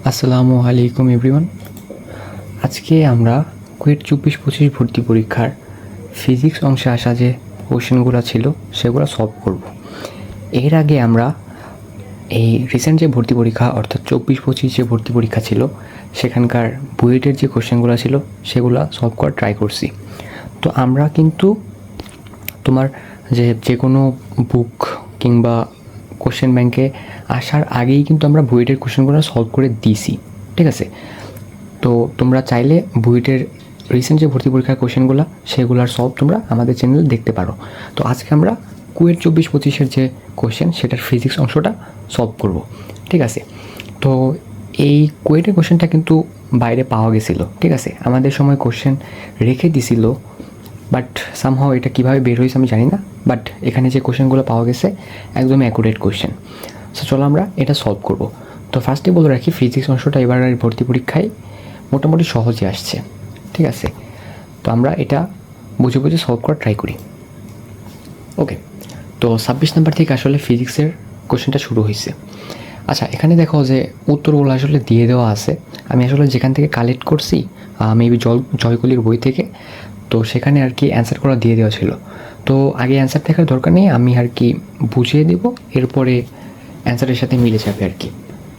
আসসালামু আলাইকুম এভরিওয়ান। আজকে আমরা কুয়েট 24-25 ভর্তি পরীক্ষার ফিজিক্স অংশে আসা যে কোশ্চেনগুলো ছিল সেগুলো সলভ করব। এর আগে আমরা এই রিসেন্ট যে ভর্তি পরীক্ষা অর্থাৎ 24-25 যে ভর্তি পরীক্ষা ছিল সেখানকার বুয়েটের যে কোশ্চেনগুলো ছিল সেগুলো সলভ করার ট্রাই করছি। তো আমরা কিন্তু তোমার যে কোনো বুক কিংবা কোশ্চেন ব্যাংকে আসার আগেই কিন্তু আমরা বুয়েটের কোশ্চেনগুলো সলভ করে দিয়েছি, ঠিক আছে? তো তোমরা চাইলে বুয়েটের রিসেন্ট যে ভর্তি পরীক্ষার কোশ্চেনগুলো সেগুলোর সলভ তোমরা আমাদের চ্যানেলে দেখতে পারো। তো আজকে আমরা কুয়েট 24-25-এর যে কোশ্চেন সেটার ফিজিক্স অংশটা সলভ করব, ঠিক আছে? তো এই কুয়েটের কোশ্চেনটা কিন্তু বাইরে পাওয়া গেছিলো, ঠিক আছে? আমাদের সময় কোশ্চেন রেখে দিছিল, বাট সামহাও এটা কীভাবে বের হয়েছে আমি জানি না, বাট এখানে যে কোশ্চেনগুলো পাওয়া গেছে একদমই অ্যাকুরেট কোশ্চেন। সো চলো আমরা এটা সলভ করব। তো ফার্স্টে বলে রাখি ফিজিক্স অংশটা এবারের ভর্তি পরীক্ষায় মোটামুটি সহজে আসছে, ঠিক আছে? তো আমরা এটা বুঝে বুঝে সলভ করার ট্রাই করি। ওকে, তো 26 নাম্বার থেকে আসলে ফিজিক্সের কোশ্চেনটা শুরু হয়েছে। আচ্ছা, এখানে দেখো যে উত্তরগুলো আসলে দিয়ে দেওয়া আছে। আমি আসলে যেখান থেকে কালেক্ট করছি মেবি জয়কলির বই থেকে, তো সেখানে আর কি অ্যান্সার করা দিয়ে দেওয়া ছিল। তো আগে অ্যান্সার দেখার দরকার নেই, আমি আর কি বুঝিয়ে দেব, এরপরে অ্যান্সারের সাথে মিলে যাবে আর কি।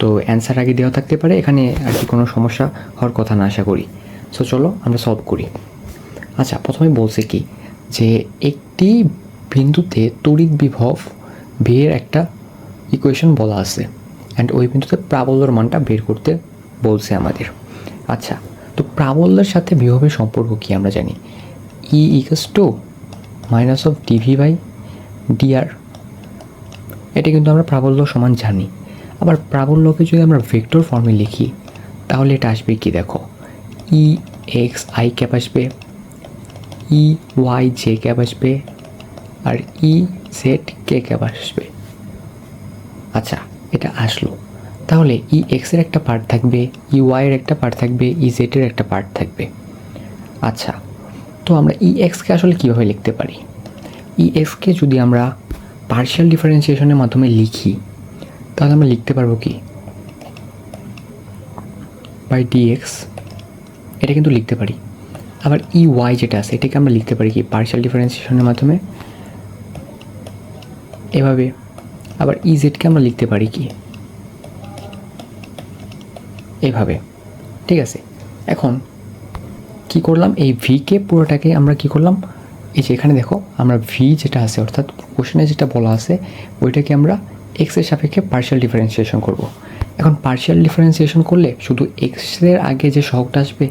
তো অ্যান্সার আগে দেওয়া থাকতে পারে, এখানে আর কি কোনো সমস্যা হওয়ার কথা না আশা করি। সো চলো আমরা সলভ করি। আচ্ছা, প্রথমে বলছে কি যে একটি বিন্দুতে তড়িৎ বিভব ভি এর একটা ইকুয়েশন বলা আছে অ্যান্ড ওই বিন্দুতে প্রাবল্যর মানটা বের করতে বলছে আমাদের। আচ্ছা, তো প্রাবল্যের সাথে বিভবের সম্পর্ক কি আমরা জানি, E equals to minus of dV by dr. এটা কিন্তু আমরা প্রাবল্য সমান জানি। আবার প্রাবল্যকে যদি আমরা ভেক্টর ফর্মে লিখি তাহলে এটা আসবে কি, দেখো, ই এক্স আই ক্যাপ আসবে, ই ওয়াই জে ক্যাপ আসবে, আর ই জেড কে ক্যাপ আসবে। আচ্ছা, এটা আসলো, তাহলে ই এক্সের একটা পার্ট থাকবে, ই ওয়াইয়ের একটা পার্ট থাকবে, ই জেডের একটা পার্ট থাকবে। আচ্ছা, তো আমরা ই এক্সকে আসলে কীভাবে লিখতে পারি? ই এক্সকে যদি আমরা পার্শিয়াল ডিফারেন্সিয়েশনের মাধ্যমে লিখি তাহলে আমরা লিখতে পারবো কি, বাই ডিএক্স, এটা কিন্তু লিখতে পারি। আবার ই ওয়াই যেটা আছে এটাকে আমরা লিখতে পারি কি, পার্শিয়াল ডিফারেন্সিয়েশনের মাধ্যমে এভাবে। আবার ই জেডকে আমরা লিখতে পারি কি, এভাবে, ঠিক আছে? এখন কি করলাম, এই ভিকে পুরোটাকে আমরা কি করলাম, এই যে এখানে দেখো আমরা ভি যেটা আছে অর্থাৎ কোশ্চেনে যেটা বলা আছে ওইটাকে আমরা এক্সের সাপেক্ষে পার্শিয়াল ডিফারেন্সিয়েশন করব। এখন পার্শিয়াল ডিফারেন্সিয়েশন করলে শুধু এক্সের আগে যে সহগটা আসবে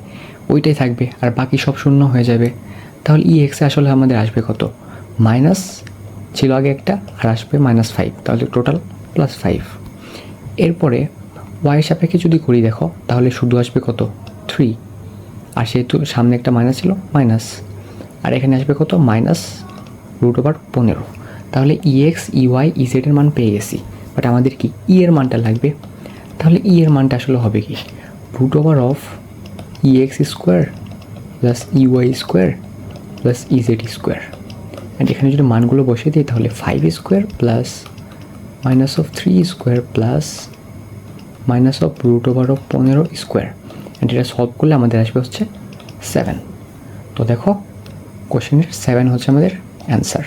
ওইটাই থাকবে আর বাকি সব শূন্য হয়ে যাবে। তাহলে ই এক্সে আসলে আমাদের আসবে কত, মাইনাস ছিল আগে একটা, আর আসবে -5, তাহলে টোটাল +5। এরপরে ওয়াইয়ের সাপেক্ষে যদি করি দেখো তাহলে শুধু আসবে কত, 3, আর সেহেতু সামনে একটা মাইনাস ছিল, মাইনাস, আর এখানে আসবে কত, -√15। তাহলে ই এক্স ই ওয়াই ই জেডের মান পেয়ে গেছি, বাট আমাদের কি ই এর মানটা লাগবে। তাহলে ই এর মানটা আসলে হবে কি, √ই এক্স স্কোয়ার প্লাস ই ওয়াই স্কোয়ার প্লাস ই জেড স্কোয়ার। অ্যান্ড এখানে যদি মানগুলো বসিয়ে দিই তাহলে 5 square plus -3 square plus -√15 square. And এটা সলভ করলে আমাদের আসবে হচ্ছে 7। তো দেখো কোশ্চেনের 7 হচ্ছে আমাদের অ্যান্সার।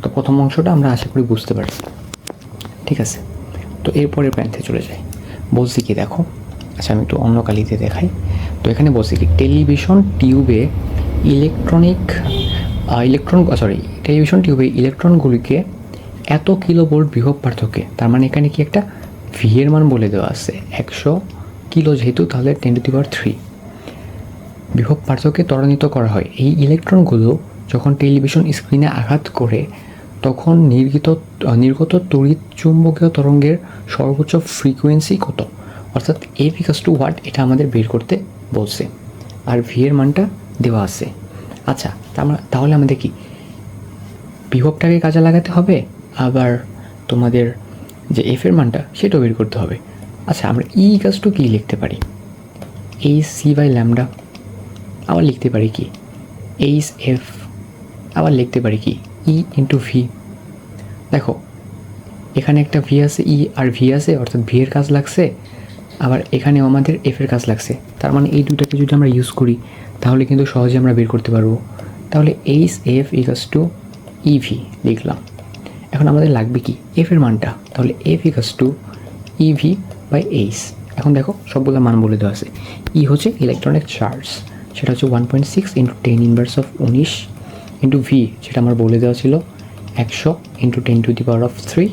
তো প্রথম অংশটা আমরা আশা করি বুঝতে পারি, ঠিক আছে? তো এরপরের প্যান্থে চলে যাই। বলছি কি দেখো, আচ্ছা আমি একটু অন্য কালিতে দেখাই। তো এখানে বলছি কি, টেলিভিশন টিউবে টেলিভিশন টিউবে ইলেকট্রনগুলিকে এত কিলোভোল্ট বিভব পার্থক্যে, তার মানে এখানে কি একটা ভি এর মান বলে দেওয়া আছে 100 কিলো, যেহেতু তাহলে 10⁻³ বিভব পার্থক্যে ত্বরান্বিত করা হয়। এই ইলেকট্রনগুলো যখন টেলিভিশন স্ক্রিনে আঘাত করে তখন নির্গত তড়িৎ চুম্বকীয় তরঙ্গের সর্বোচ্চ ফ্রিকোয়েন্সি কত, অর্থাৎ এফ ইকুয়ালস টু হোয়াট, এটা আমাদের বের করতে বলছে, আর ভি এর মানটা দেওয়া আছে। আচ্ছা, তাহলে আমাদের কি বিভবটাকে কাজে লাগাতে হবে, আবার তোমাদের যে এফ এর মানটা সেটাও বের করতে হবে। আচ্ছা, আমরা ই ইকুয়ালস টু কী লিখতে পারি, এইচ সি বাই ল্যামডা। আবার লিখতে পারি কি, এইচ এফ। আবার লিখতে পারি কি, ই ইন্টু ভি। দেখো এখানে একটা ভি আছে, ই আর ভি আছে, অর্থাৎ ভি এর কাজ লাগছে আবার এখানেও আমাদের এফের কাজ লাগছে, তার মানে এই দুটাকে যদি আমরা ইউজ করি তাহলে কিন্তু সহজে আমরা বের করতে পারবো। তাহলে H F equals to EV লিখলাম। এখন আমাদের লাগবে কি এফের মানটা, তাহলে F equals to EV by H. এখন দেখো সবগুলো মান বলে দেওয়া আছে। ই হচ্ছে ইলেকট্রনিক চার্জ, সেটা হচ্ছে 1.6 into 10 inverse of 19 into V, সেটা আমার বলে দেওয়া ছিল 100 ইন্টু 10⁻³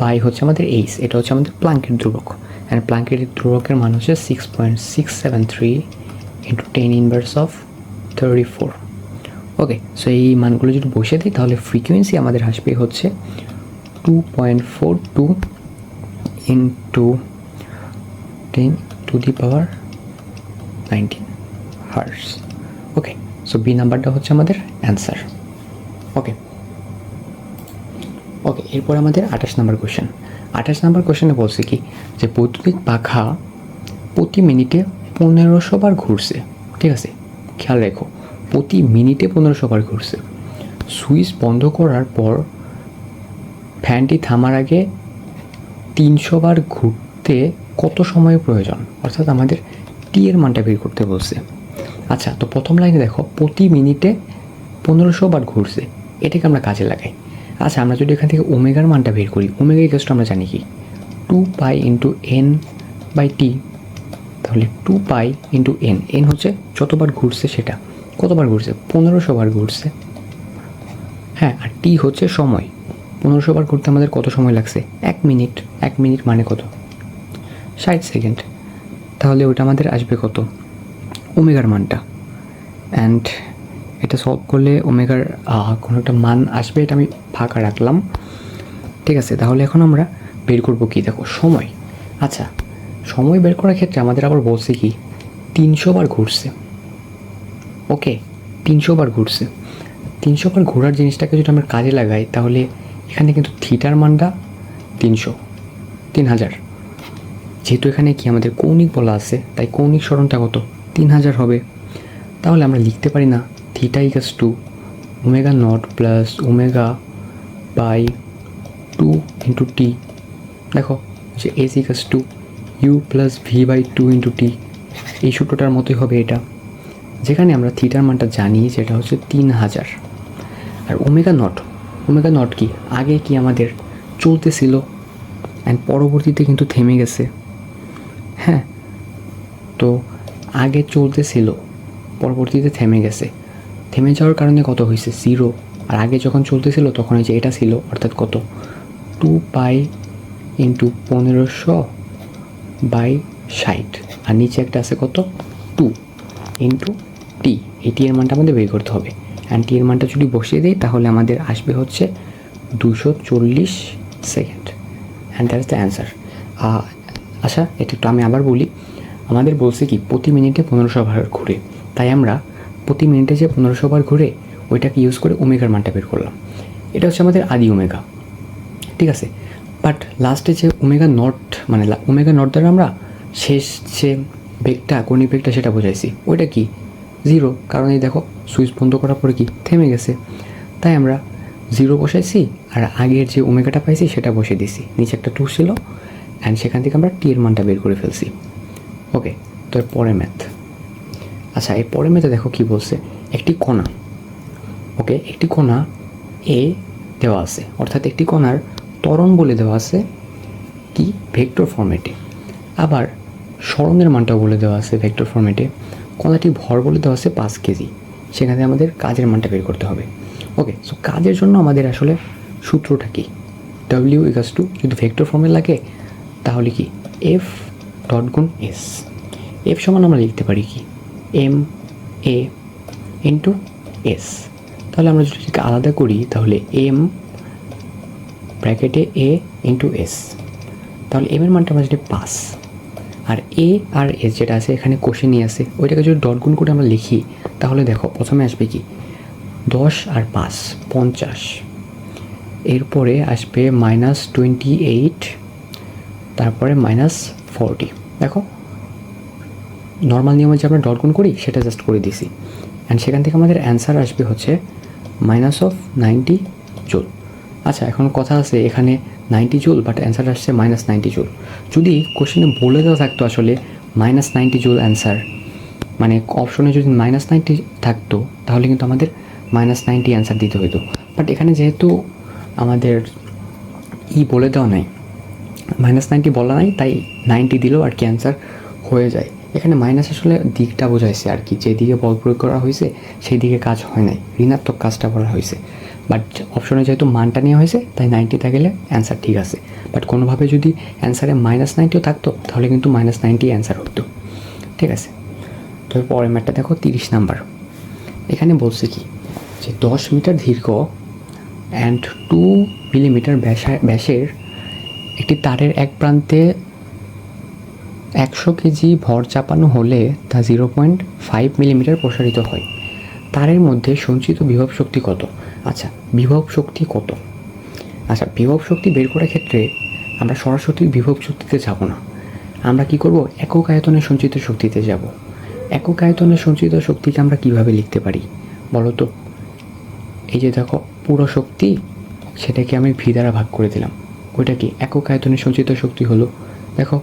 বাই হচ্ছে আমাদের এইচ, এটা হচ্ছে আমাদের প্লাঙ্কের ধ্রুবক। অ্যান্ড প্লাঙ্কের ধ্রুবকের মান হচ্ছে 6.673 into 10 inverse of 34। Okay, so এই মানগুলো যদি বসে দিই তাহলে ফ্রিকোয়েন্সি আমাদের আসবে হচ্ছে 2.42 ইন্টু 10⁻19 হার্টজ। ওকে, সো বি নাম্বারটা হচ্ছে আমাদের অ্যান্সার। ওকে, এরপর আমাদের 28 নাম্বার কোয়েশ্চেন। 28 নাম্বার কোয়েশ্চেনে বলছে কি যে বৈদ্যুতিক পাখা প্রতি মিনিটে 1500 বার ঘুরছে। ঠিক আছে, খেয়াল রেখো, প্রতি মিনিটে 1500 বার ঘুরছে। সুইচ বন্ধ করার পর ফ্যানটি থামার আগে 300 বার ঘুরতে কত সময় প্রয়োজন? অর্থাৎ আমাদের টি এর মানটা বের করতে বলছে। আচ্ছা, তো প্রথম লাইনে দেখো প্রতি মিনিটে 1500 বার ঘুরছে, এটাকে আমরা কাজে লাগাই। আচ্ছা, আমরা যদি এখান থেকে ওমেগার মানটা বের করি, ওমেগা ইকুয়ালস আমরা জানি কি 2π ইন্টু এন বাই টি। তাহলে 2π ইন্টু এন, এন হচ্ছে যতবার ঘুরছে সেটা, কতবার ঘুরছে 1500 বার ঘুরছে। হ্যাঁ, আর টি হচ্ছে সময়, 1500 বার ঘুরতে আমাদের কত সময় লাগছে? 1 মিনিট। 1 মিনিট মানে কত? 60 সেকেন্ড। তাহলে ওটা আমাদের আসবে কত? ওমেগার মানটা। অ্যান্ড এটা সলভ করলে ওমেগার কোনো একটা মান আসবে, এটা আমি ফাঁকা রাখলাম। ঠিক আছে, তাহলে এখন আমরা বের করবো কি? দেখো সময়। আচ্ছা, সময় বের করার ক্ষেত্রে আমাদের আবার বলছে কি 300 বার ঘুরছে। ওকে, 300 বার ঘুরছে। 300 বার ঘোরার জিনিসটাকে যদি আমরা কাজে লাগাই তাহলে এখানে কিন্তু থিটার মানটা 3000। যেহেতু এখানে কি আমাদের কৌণিক বলা আছে, তাই কৌণিক সরণটা কত? 3000 হবে। তাহলে আমরা লিখতে পারি না theta equals to omega naught plus omega by 2 into t. দেখো যে s equals to u plus v by 2 into t, এই সূত্রটার মতোই হবে এটা, যেখানে আমরা থিটার মানটা জানি যেটা হচ্ছে 3000। আর ওমেগা নট কি আগে কি আমাদের চলতেছিল অ্যান্ড পরবর্তীতে কিন্তু থেমে গেছে। হ্যাঁ, তো আগে চলতেছিল, পরবর্তীতে থেমে গেছে। থেমে যাওয়ার কারণে কত হয়েছে? 0। আর আগে যখন চলতেছিল তখন যে এটা ছিল, অর্থাৎ কত? 2π ইন্টু 1500 বাই 60। আর নিচে একটা আছে কত? 2 ইন্টু টি। এই টি এর মানটা আমাদের বের করতে হবে। অ্যান্ড টি এর মানটা যদি বসিয়ে দিই তাহলে আমাদের আসবে হচ্ছে 240 second. And that is the answer. আচ্ছা, এটা একটু আমি আবার বলি। আমাদের বলছে কি প্রতি মিনিটে 1500 বার ঘুরে, তাই আমরা প্রতি মিনিটে যে 1500 বার ঘুরে ওইটাকে ইউজ করে ওমেগার মানটা বের করলাম। এটা হচ্ছে আমাদের আদি ওমেগা। ঠিক আছে, বাট লাস্টে যে ওমেগা নট, মানে ওমেগা নট দ্বারা আমরা শেষ যে বেগটা, কৌণিক বেগটা সেটা বোঝাইছি, ওইটা কি 0। কারণ এই দেখো সুইচ বন্ধ করার পরে কি থেমে গেছে, তাই আমরা 0 বসাইছি আর আগের যে ওমেগাটা পাইছি সেটা বসে দিছি। নিচে একটা 2 ছিল অ্যান্ড সেখান থেকে আমরা টি এর মানটা বের করে ফেলছি। ওকে, তো এর পরে ম্যাথ। আচ্ছা, এর পরে ম্যাথে দেখো কি বলছে, একটি কণা, ওকে, একটি কণা এ দেওয়া আছে, অর্থাৎ একটি কণার ত্বরণ বলে দেওয়া আছে কি ভেক্টর ফরম্যাটে। আবার সরণের মানটাও বলে দেওয়া আছে ভেক্টর ফরম্যাটে। কণাটি ভর বলে দেওয়া আছে 5 কেজি। সেখানে আমাদের কাজের মানটা বের করতে হবে। ওকে, সো কাজের জন্য আমাদের আসলে সূত্রটা কি? ডব্লিউ ইকাস টু, যদি ভেক্টর ফর্মে লাগে তাহলে কি এফ ডট গুণ এস। এফ সমান আমরা লিখতে পারি কি এম এ ইন্টু এস। তাহলে আমরা যদি এটাকে আলাদা করি তাহলে এম ব্র্যাকেটে এ ইন্টু এস, তাহলে এম এর মানটা আমরা যদি 5, আর এ আর এস যেটা আছে এখানে কষে নিয়ে আসে, ওইটাকে যদি ডট গুণ করে আমরা লিখি তাহলে দেখো প্রথমে আসবে কি 10 আর 5 50, এরপরে আসবে -28, তারপরে -40। দেখো নর্মাল নিয়মে যে আমরা ডট গুণ করি সেটা জাস্ট করে দিছি, অ্যান্ড সেখান থেকে আমাদের অ্যান্সার আসবে হচ্ছে -90 জুল। আচ্ছা, এখন কথা আছে এখানে 90 জুল, বাট অ্যান্সার আসছে -90 জুল। যদি কোশ্চেনে বলে দেওয়া থাকতো আসলে -90 জুল অ্যান্সার, মানে অপশনে যদি -90 থাকতো তাহলে কিন্তু আমাদের -90 অ্যান্সার দিতে হতো। বাট এখানে যেহেতু আমাদের বলে দেওয়া নাই, -90 বলা নাই, তাই 90 দিলেও আর কি অ্যান্সার হয়ে যায়। এখানে মাইনাস আসলে দিকটা বোঝাইছে আর কি, যেদিকে বল প্রয়োগ করা হয়েছে সেই দিকে কাজ হয় নাই, ঋণাত্মক কাজটা করা হয়েছে। বাট অপশনে যেহেতু মানটা নেওয়া হয়েছে তাই 90 থাকলে অ্যান্সার ঠিক আছে। বাট কোনোভাবে যদি অ্যান্সারে -90ও থাকতো তাহলে কিন্তু -90 অ্যান্সার হতো। ঠিক আছে, তো পরের ম্যাটটা দেখো 30 নাম্বার। এখানে বলছে কি যে 10 মিটার দীর্ঘ অ্যান্ড 2 মিলিমিটার ব্যাসের একটি তারের এক প্রান্তে 100 কেজি ভর চাপানো হলে তা 0.5 মিলিমিটার প্রসারিত হয়। তারের মধ্যে সঞ্চিত বিভব শক্তি কত? আচ্ছা, বিভব শক্তি কত? আচ্ছা, বিভব শক্তি বের করার ক্ষেত্রে আমরা সরাসরি বিভব শক্তিতে যাব না, আমরা কি করব, একক আয়তনের সঞ্চিত শক্তিতে যাব। একক আয়তনের সঞ্চিত শক্তিকে আমরা কিভাবে লিখতে পারি বলো তো? এই যে দেখো, পুরো শক্তি সেটাকে আমি ভি দ্বারা ভাগ করে দিলাম, ওইটা কি একক আয়তনের সঞ্চিত শক্তি হলো। দেখো,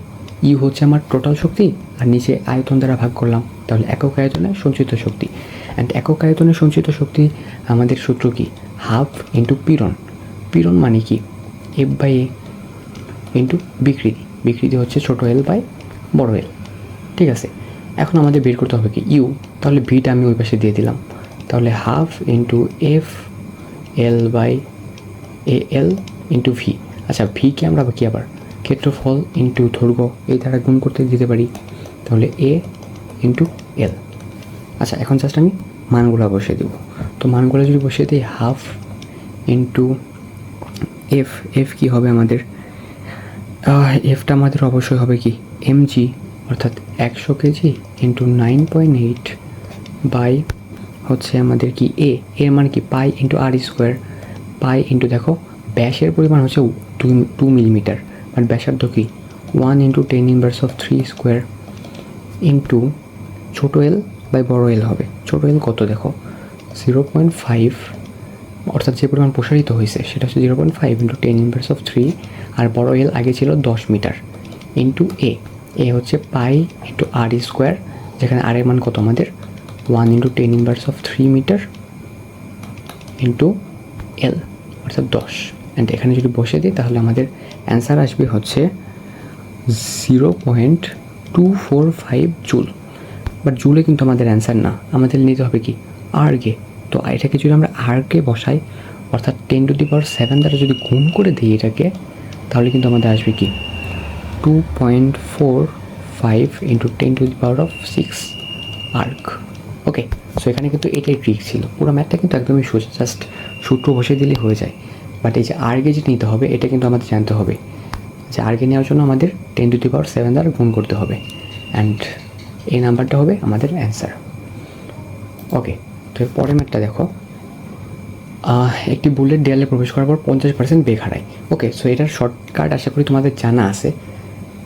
ইউ হচ্ছে আমার টোটাল শক্তি, আর নিচে আয়তন দ্বারা ভাগ করলাম, তাহলে একক আয়তনের সঞ্চিত শক্তি। অ্যান্ড একক আয়তনের সঞ্চিত শক্তি আমাদের সূত্র কি, হাফ ইন্টু পীড়ন। পীড়ন মানে কি, এফ বাই এ ইন্টু বিকৃতি। বিকৃতি হচ্ছে ছোটো এল বাই বড় এল। ঠিক আছে, এখন আমাদের বের করতে হবে কি, ইউ। তাহলে ভিটা আমি ওই পাশে দিয়ে দিলাম, তাহলে half into F L by A L into V. আচ্ছা, ভিকে আমরা কি আবার ক্ষেত্রফল ইন্টু দৈর্ঘ্য এই দ্বারা গুণ করতে দিতে পারি, তাহলে এ ইন্টু এল। আচ্ছা, এখন জাস্ট আমি মানগুলো বসিয়ে দেবো। তো মানগুলো যদি বসিয়ে দিই, হাফ ইন্টু এফ, এফ কী হবে আমাদের, এফটা আমাদের অবশ্যই হবে কি এমজি, অর্থাৎ 100 কেজি ইন্টু 9.8 বাই হচ্ছে আমাদের কি এ, এর মানে কি পাই ইন্টু আর স্কোয়ার। পাই ইন্টু দেখো ব্যাসের পরিমাণ হচ্ছে 2 মিলিমিটার, বাট ব্যাসার্ধ কি 1 ইন্টু 10⁻³ স্কোয়ার ইন্টু ছোটো এল বাই বড় এল হবে। ছোটো এল কত দেখো 0.5, অর্থাৎ যে পরিমাণ প্রসারিত হয়েছে সেটা হচ্ছে 0.5 ইন্টু 10⁻³, আর বড় এল আগে ছিল 10 মিটার ইন্টু এ, এ হচ্ছে পাই ইন্টু আর স্কোয়ার, যেখানে আর এর মান কত আমাদের 1 ইন্টু 10⁻³ মিটার ইন্টু এল, অর্থাৎ 10। অ্যান্ড এখানে যদি বসে দিই তাহলে আমাদের অ্যান্সার আসবে হচ্ছে 0.245 জুল। বাট জুলে কিন্তু আমাদের অ্যান্সার না, আমাদের নিতে হবে কি আরকে। তো এটাকে যদি আমরা আরকে বসাই, অর্থাৎ 10⁻7 দ্বারা যদি গুণ করে দিই এটাকে, তাহলে কিন্তু আমাদের আসবে কি 2.45 ইন্টু 10⁻6 আর্ক। ওকে, সো এখানে কিন্তু এটাই ট্রিক ছিল। পুরো ম্যাথটা কিন্তু একদমই সোজা, জাস্ট সূত্র বসিয়ে দিলেই হয়ে যায়। বাট এই যে আরকে যে নিতে হবে এটা কিন্তু আমাদের জানতে হবে যে আরকে নেওয়ার জন্য আমাদের 10⁻7 দ্বারা গুণ করতে হবে, অ্যান্ড এই নাম্বারটা হবে আমাদের অ্যান্সার। ওকে, তো পরের ম্যাথটা দেখো, একটি বুলেট দেয়ালে প্রবেশ করার পর 50% বেগ হারায়। ওকে, সো এটার শর্টকাট আশা করি তোমাদের জানা আছে,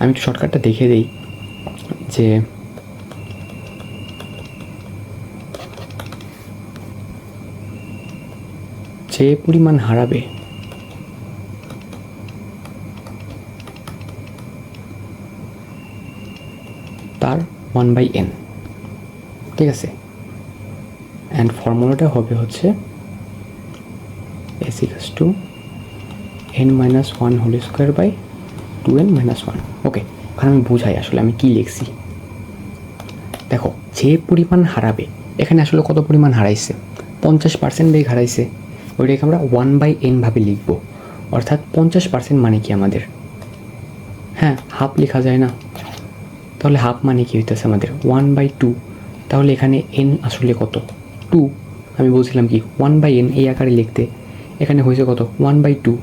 আমি একটু শর্টকাটটা দেখে দিই। যে পরিমাণ হারাবে তার 1/n, ঠিক আছে। অ্যান্ড ফর্মুলাটা হবে হচ্ছে s = n-1² / 2n-1। ওকে, এখন আমি বুঝাই আসলে আমি কি লিখছি। দেখো, যে পরিমাণ হারাবে, এখানে আসলে কত পরিমাণ হারাইছে, 50% বেগ হারাইছে, ওইটাকে আমরা 1/n ভাবে লিখব। অর্থাৎ 50% মানে কি আমাদের, হ্যাঁ হাফ লেখা যায় না, তাহলে হাফ মানে কি হইতেছে আমাদের 1/2। তাহলে এখানে n আসলে কত 2, আমি বলছিলাম কি 1/n এই আকারে লিখতে, এখানে হয়েছে কত 1/2।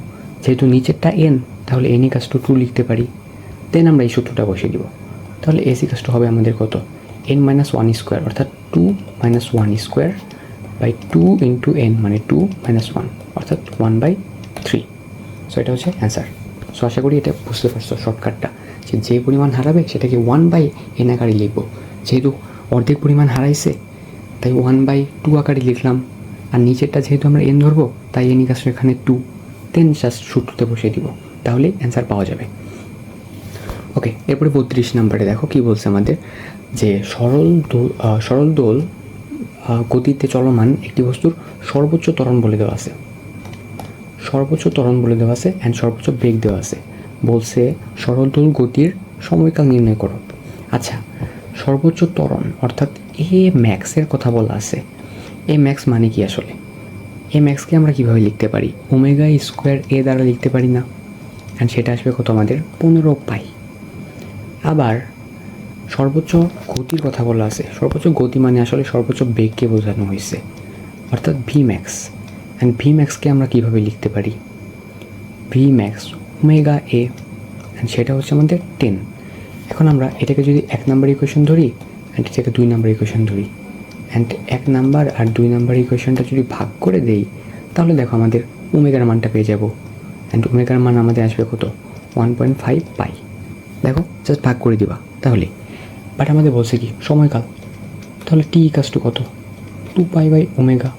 যেহেতু নিচেরটা n, তাহলে n = 2 লিখতে পারি। দেন আমরা এই সূত্রটা বসিয়ে দিব, তাহলে s = হবে আমাদের কত n-1², অর্থাৎ 2 - 1² বাই 2 ইন্টু n মানে 2 - 1, অর্থাৎ 1/3। সো এটা হচ্ছে অ্যান্সার। সো আশা করি এটা বুঝতে পারছো শর্টকাটটা, যে পরিমাণ হারাবে সেটাকে 1/n আকারে লিখবো। যেহেতু অর্ধেক পরিমাণ হারাইছে তাই 1/2 আকারে লিখলাম, আর নিচেরটা যেহেতু আমরা n ধরবো তাই n = এখানে 2, দেন জাস্ট সূত্রতে বসিয়ে দিব, তাহলেই অ্যান্সার পাওয়া যাবে। ওকে, এরপরে 32 নম্বরে দেখো কি বলছে আমাদের, যে সরল দোল গতিতে চলমান একটি বস্তুর সর্বোচ্চ ত্বরণ বলে দেওয়া আছে, সর্বোচ্চ ত্বরণ বলে দেওয়া আছে অ্যান্ড সর্বোচ্চ বেগ দেওয়া আছে। বলছে সরল দোল গতির সময়কাল নির্ণয় করো। আচ্ছা, সর্বোচ্চ ত্বরণ অর্থাৎ এ ম্যাক্সের কথা বলা আছে। এ ম্যাক্স মানে কি আসলে? এ ম্যাক্সকে আমরা কীভাবে লিখতে পারি? ওমেগা স্কোয়ার এ দ্বারা লিখতে পারি না? অ্যান্ড সেটা আসবে কত আমাদের? 15 পাই। আবার সর্বোচ্চ গতির কথা বলা আছে। সর্বোচ্চ গতি মানে আসলে সর্বোচ্চ বেগকে বোঝানো হয়েছে, অর্থাৎ ভি ম্যাক্স। অ্যান্ড ভি ম্যাক্সকে আমরা কীভাবে লিখতে পারি? V max omega A, and সেটা হচ্ছে আমাদের 10। এখন আমরা এটাকে যদি 1 নাম্বার ইকুয়েশন ধরি অ্যান্ড এটাকে 2 নাম্বার ইকুয়েশন ধরি, অ্যান্ড 1 নাম্বার আর 2 নাম্বার ইকুয়েশনটা যদি ভাগ করে দেই, তাহলে দেখো আমাদের ওমেগার মানটা পেয়ে যাব। অ্যান্ড ওমেগার মান আমাদের আসবে কত? 1.5 পাই। দেখো, জাস্ট ভাগ করে দিবা তাহলে। বাট আমাদের বলছে কি সময়কাল, তাহলে টি ইকাস টু কত? 2 pi by omega.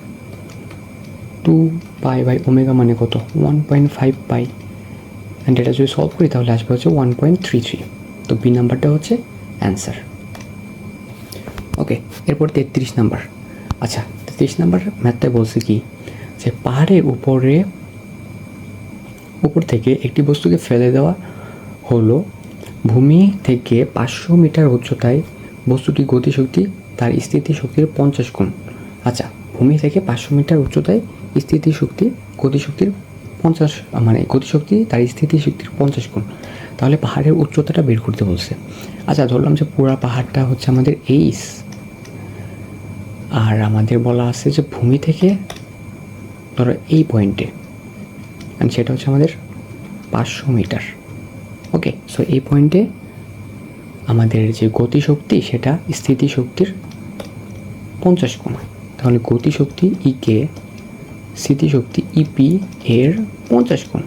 2 pi by omega মানে কত? 1.5 পাই। অ্যান্ড এটা যদি সলভ করি তাহলে আসবে হচ্ছে 1.33। তো বি নাম্বারটা হচ্ছে অ্যান্সার। ওকে, এরপর 33 নাম্বার। আচ্ছা, 33 নাম্বার ম্যাথটায় বলছে কি, যে পাহাড়ের উপর থেকে একটি বস্তুকে ফেলে দেওয়া হলো, ভূমি থেকে 500 মিটার উচ্চতায়। বস্তুটি গতিশক্তি তার স্থিতিশক্তির 50 গুণ। আচ্ছা, ভূমি থেকে 500 মিটার উচ্চতায় গতিশক্তির 50, মানে গতিশক্তি তার স্থিতিশক্তির 50 গুণ। তাহলে পাহাড়ের উচ্চতাটা বের করতে বলছে। আচ্ছা, ধরলাম যে পুরা পাহাড়টা হচ্ছে আমাদের এইস, আর আমাদের বলা আছে যে ভূমি থেকে ধরো এই পয়েন্টে, অ্যান্ড সেটা হচ্ছে আমাদের 500 মিটার। ওকে, সো এই পয়েন্টে আমাদের যে গতিশক্তি সেটা স্থিতিশক্তির 50 গুণ। তাহলে গতিশক্তি ইকে স্থিতিশক্তি ইপি এর 50 গুণ।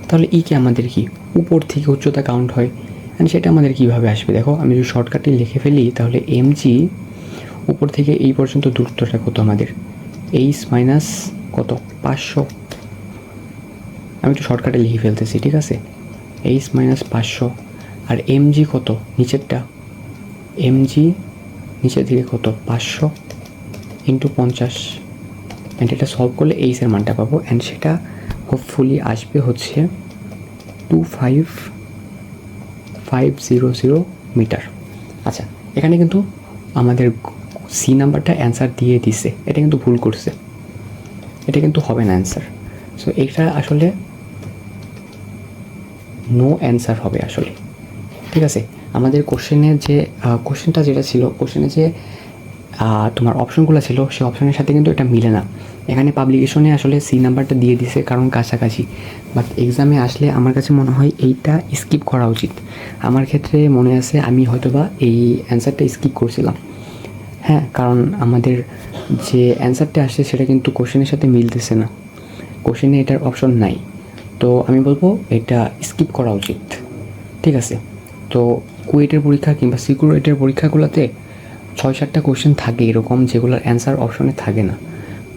তাহলে ইকে আমাদের কি উপর থেকে উচ্চতা কাউন্ট হয়, অ্যান্ড সেটা আমাদের কীভাবে আসবে? দেখো, আমি যদি শর্টকাটে লিখে ফেলি তাহলে এমজি উপর থেকে এই পর্যন্ত দূরত্বটা কত আমাদের? এইচ মাইনাস কত? 500। আমি একটু শর্টকাটে লিখে ফেলতেছি, ঠিক আছে? H minus 500। আর এমজি কত নিচেরটা? এমজি নিচের দিকে কত? 500 ইন্টু 50। অ্যান্ড এটা সলভ করলে এইচের মানটা পাবো, অ্যান্ড সেটা হোপফুলি আসবে হচ্ছে 25500 মিটার। আচ্ছা, এখানে কিন্তু আমাদের সি নাম্বারটা অ্যান্সার দিয়ে দিছে, এটা কিন্তু ভুল করছে, এটা কিন্তু হবে না অ্যান্সার। সো এটা আসলে নো অ্যান্সার হবে আসলে, ঠিক আছে? আমাদের কোশ্চেনের যে কোশ্চেনটা যেটা ছিল, কোশ্চেনে যে তোমার অপশনগুলো ছিল সেই অপশনের সাথে কিন্তু এটা মিলে না। এখানে পাবলিকেশনে আসলে সি নাম্বারটা দিয়ে দিছে কারণ কাছাকাছি, বাট এক্সামে আসলে আমার কাছে মনে হয় এইটা স্কিপ করা উচিত। আমার ক্ষেত্রে মনে আছে আমি হয়তোবা এই অ্যান্সারটা স্কিপ করছিলাম, হ্যাঁ, কারণ আমাদের যে অ্যান্সারটা আসছে সেটা কিন্তু কোশ্চেনের সাথে মিলতেছে না, কোশ্চেনে এটার অপশন নাই। তো আমি বলবো এটা স্কিপ করা উচিত, ঠিক আছে? তো কুয়েটের পরীক্ষা কিংবা সিকিউরিটির পরীক্ষাগুলোতে 6-7টা কোশ্চেন থাকে এরকম যেগুলোর অ্যান্সার অপশনে থাকে না।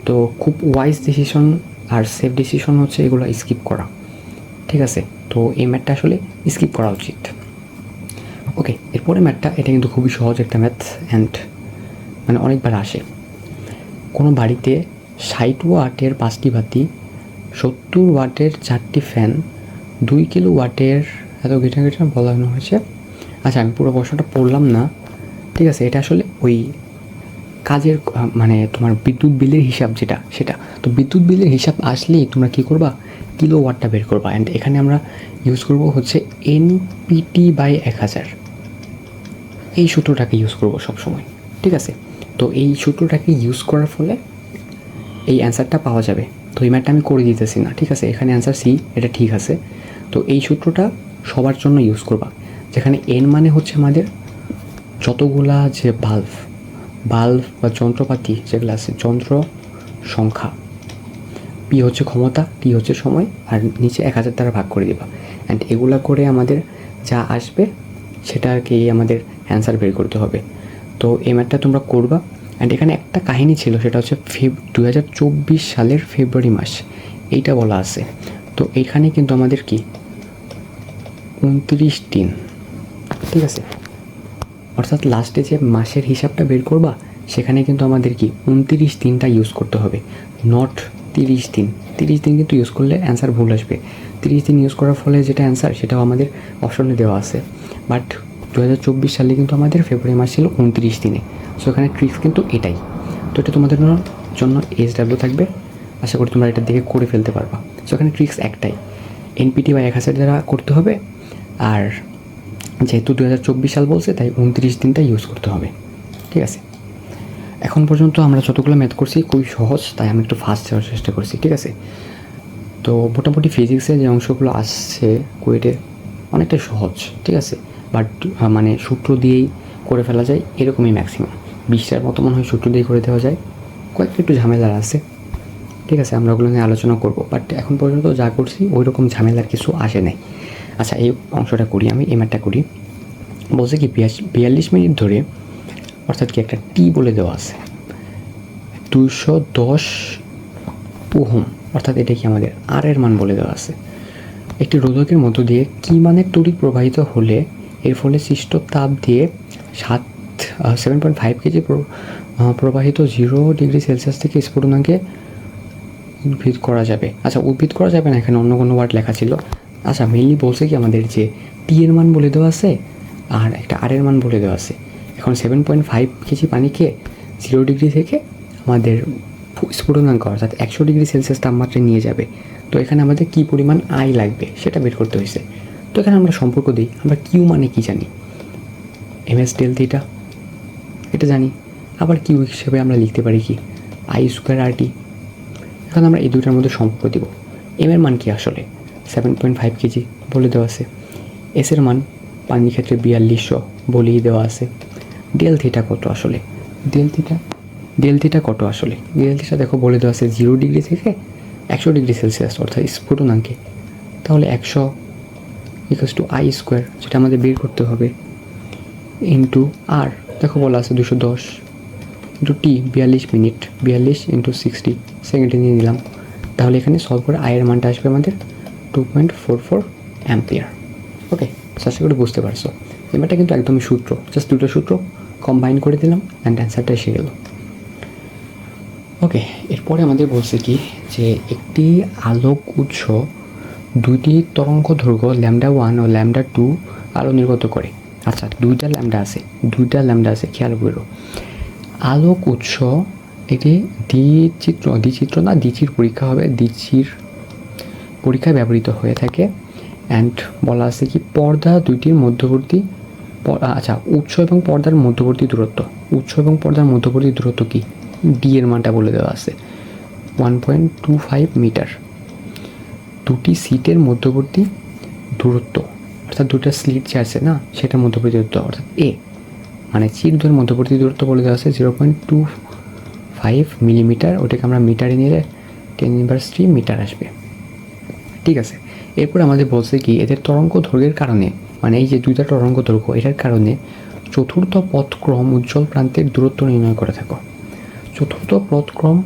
তো খুব ওয়াইজ ডিসিশন আর সেফ ডিসিশন হচ্ছে এগুলো স্কিপ করা, ঠিক আছে? তো এই ম্যাথটা আসলে স্কিপ করা উচিত। ওকে, এরপরে ম্যাথটা, এটা কিন্তু খুবই সহজ একটা ম্যাথ, অ্যান্ড মানে অনেকবার আসে। কোনো বাড়িতে 60 ওয়াটের 5টি বাতি, 70 ওয়াটের 4টি ফ্যান, 2 কিলো ওয়াটের এত ঘেটা বলানো হয়েছে। আচ্ছা, আমি পুরো প্রশ্নটা পড়লাম না, ঠিক আছে? এটা আসলে ওই কাজের মানে তোমার বিদ্যুৎ বিলের হিসাব যেটা, সেটা তো বিদ্যুৎ বিলের হিসাব আসলেই তোমরা কী করবা? কিলো ওয়াটটা বের করবা। অ্যান্ড এখানে আমরা ইউজ করব হচ্ছে NPT/1000, এই সূত্রটাকে ইউজ করবো সবসময়, ঠিক আছে? তো এই সূত্রটাকে ইউজ করার ফলে এই অ্যান্সারটা পাওয়া যাবে। তো এই ম্যাথটা আমি করে দিতেছি না, ঠিক আছে? এখানে অ্যান্সার সি, এটা ঠিক আছে। তো এই সূত্রটা সবার জন্য ইউজ করবা, যেখানে এন মানে হচ্ছে আমাদের যতগুলা যে বাল্ব বা যন্ত্রপাতি যেগুলো আছে, যন্ত্র সংখ্যা, পি হচ্ছে ক্ষমতা, টি হচ্ছে সময়, আর নিচে 1000 দ্বারা ভাগ করে দেবা। অ্যান্ড এগুলা করে আমাদের যা আসবে সেটাকে আমাদের অ্যান্সার বের করতে হবে। তো এই ম্যাথটা তোমরা করবা। অ্যান্ড এখানে একটা কাহিনী ছিল, সেটা হচ্ছে 2024 সালের ফেব্রুয়ারি মাস, এইটা বলা আছে। তো এইখানে কিন্তু আমাদের কি 29 দিন, ঠিক আছে। অর্থাৎ লাস্টে যে মাসের হিসাবটা বের করবা সেখানে কিন্তু আমাদের কি 29 দিনটা ইউজ করতে হবে, নট 30 দিন। 30 দিন কিন্তু ইউজ করলে অ্যান্সার ভুল আসবে। 30 দিন ইউজ করার ফলে যেটা অ্যান্সার সেটাও আমাদের অপশনে দেওয়া আছে, বাট 2024 সালে কিন্তু আমাদের ফেব্রুয়ারি মাস ছিল 29 দিনে। সো এখানে ট্রিক্স কিন্তু এটাই। তো এটা তোমাদের জন্য SW থাকবে, আশা করি তোমরা এটা দেখে করে ফেলতে পারবা। সো এখানে ট্রিক্স একটাই, NPT বা 1000 দ্বারা করতে হবে, আর যেহেতু 2024 সাল বলছে তাই 29 দিনটা ইউজ করতে হবে, ঠিক আছে। এখন পর্যন্ত আমরা যতগুলো ম্যাথ করছি খুবই সহজ, তাই আমি একটু ফাস্ট যাওয়ার চেষ্টা করছি, ঠিক আছে। তো মোটামুটি ফিজিক্সের যে অংশগুলো আসছে কুয়েটে অনেকটাই সহজ, ঠিক আছে, বাট মানে সূত্র দিয়েই করে ফেলা যায় এরকমই ম্যাক্সিমাম 20টার মতো মনে হয় সূত্র দিয়ে করে দেওয়া যায়, কয়েকটা একটু ঝামেলার আছে, ঠিক আছে, আমরা ওগুলো নিয়ে আলোচনা করবো। বাট এখন পর্যন্ত যা করছি ওই রকম ঝামেলার কিছু আসে নাই। আচ্ছা, এই অংশটা করি, আমি এই ম্যাথটা করি। বলছে কি 42 মিনিট ধরে, অর্থাৎ কি একটা টি বলে দেওয়া আছে 210 ওহম, অর্থাৎ এটা কি আমাদের আর এর মান বলে দেওয়া আছে। একটি রোধকের মধ্য দিয়ে কি মানের তড়িৎ প্রবাহিত হলে এর ফলে সৃষ্ট তাপ দিয়ে 7.5 কেজি প্রবাহিত 0 ডিগ্রি সেলসিয়াস থেকে স্ফুটনাঙ্কে উদ্ভিদ করা যাবে। আচ্ছা, উদ্ভিদ করা যাবে না, এখানে অন্য কোনো ওয়ার্ড লেখা ছিল। আচ্ছা, মেনলি বলছে কি আমাদের যে টি এর মান বলে দেওয়া আছে আর একটা আর এর মান বলে দেওয়া আছে। এখন 7.5 কেজি পানিকে 0 ডিগ্রি থেকে আমাদের স্ফুটনাঙ্ক অর্থাৎ 100 ডিগ্রি সেলসিয়াস তাপমাত্রায় নিয়ে যাবে। তো এখানে আমাদের কী পরিমাণ আই লাগবে সেটা বের করতে হয়েছে। তো এখানে আমরা সম্পর্ক দিই, আমরা কিউ মানে কি জানি, এমএস ডেল থিটা, এটা জানি। আবার কিউ হিসেবে আমরা লিখতে পারি কি আই স্কোয়ার আর টি। এখন আমরা এই দুইটার মধ্যে সম্পর্ক দিব। এম এর মান কি আসলে 7.5 কেজি বলে দেওয়া আছে, এস এর মান পানির ক্ষেত্রে 4200 বলেই দেওয়া আছে। ডেল থিটা কত আসলে, ডেল থিটা কত আসলে, ডেল থিটা দেখো বলে দেওয়া আছে 0 ডিগ্রি থেকে 100 ডিগ্রি সেলসিয়াস অর্থাৎ স্ফুটনাঙ্কে। তাহলে 100 ইকুয়ালস টু আই স্কোয়ার, যেটা আমাদের বের করতে হবে, ইন্টু আর দেখো বলা আছে 210 ইন্টু টি 42 মিনিট, 42 ইন্টু 60 সেকেন্ডে নিয়ে নিলাম। তাহলে এখানে সলভ করে আয়ের মানটা আসবে আমাদের 2.44 অ্যাম্পিয়ার। ওকে, আশা করি বুঝতে পারছো। এবারটা কিন্তু একদমই সূত্র, জাস্ট দুটো সূত্র কম্বাইন করে দিলাম অ্যান্ড অ্যান্সারটা এসে গেল। ওকে, এরপরে আমাদের বলছে কি যে একটি আলোক উৎস দুইটি তরঙ্গ দৈর্ঘ্য λ1 ও λ2 আলো নির্গত করে। আচ্ছা, দুইটা ল্যামডা আছে, খেয়াল করো। আলোক উৎস এটি দ্বিচির পরীক্ষা হবে, দ্বিচির পরীক্ষায় ব্যবহৃত হয়ে থাকে। অ্যান্ড বলা আছে কি পর্দা দুইটির মধ্যবর্তী, আচ্ছা উৎস এবং পর্দার মধ্যবর্তী দূরত্ব কি, ডি এর মানটা বলে দেওয়া আছে 1.25 মিটার। দুটি সিটের মধ্যবর্তী দূরত্ব, অর্থাৎ দুটো স্লিট যে আছে না সেটার মধ্যবর্তী দূরত্ব, অর্থাৎ এ মানে চির দুয়ের মধ্যবর্তী দূরত্ব বলে দেওয়া আছে 0.25 মিলিমিটার। ওটাকে আমরা মিটারে নিলে 10⁻³ মিটার আসবে, ঠিক আছে। এরপর আমাদের বলছে কি এদের তরঙ্গ দৈর্ঘ্যের কারণে, মানে এই যে দুইটা তরঙ্গ দৈর্ঘ্য এটার কারণে চতুর্থ পথক্রম উজ্জ্বল প্রান্তের দূরত্ব নির্ণয় করে থাকো। চতুর্থ পথক্রম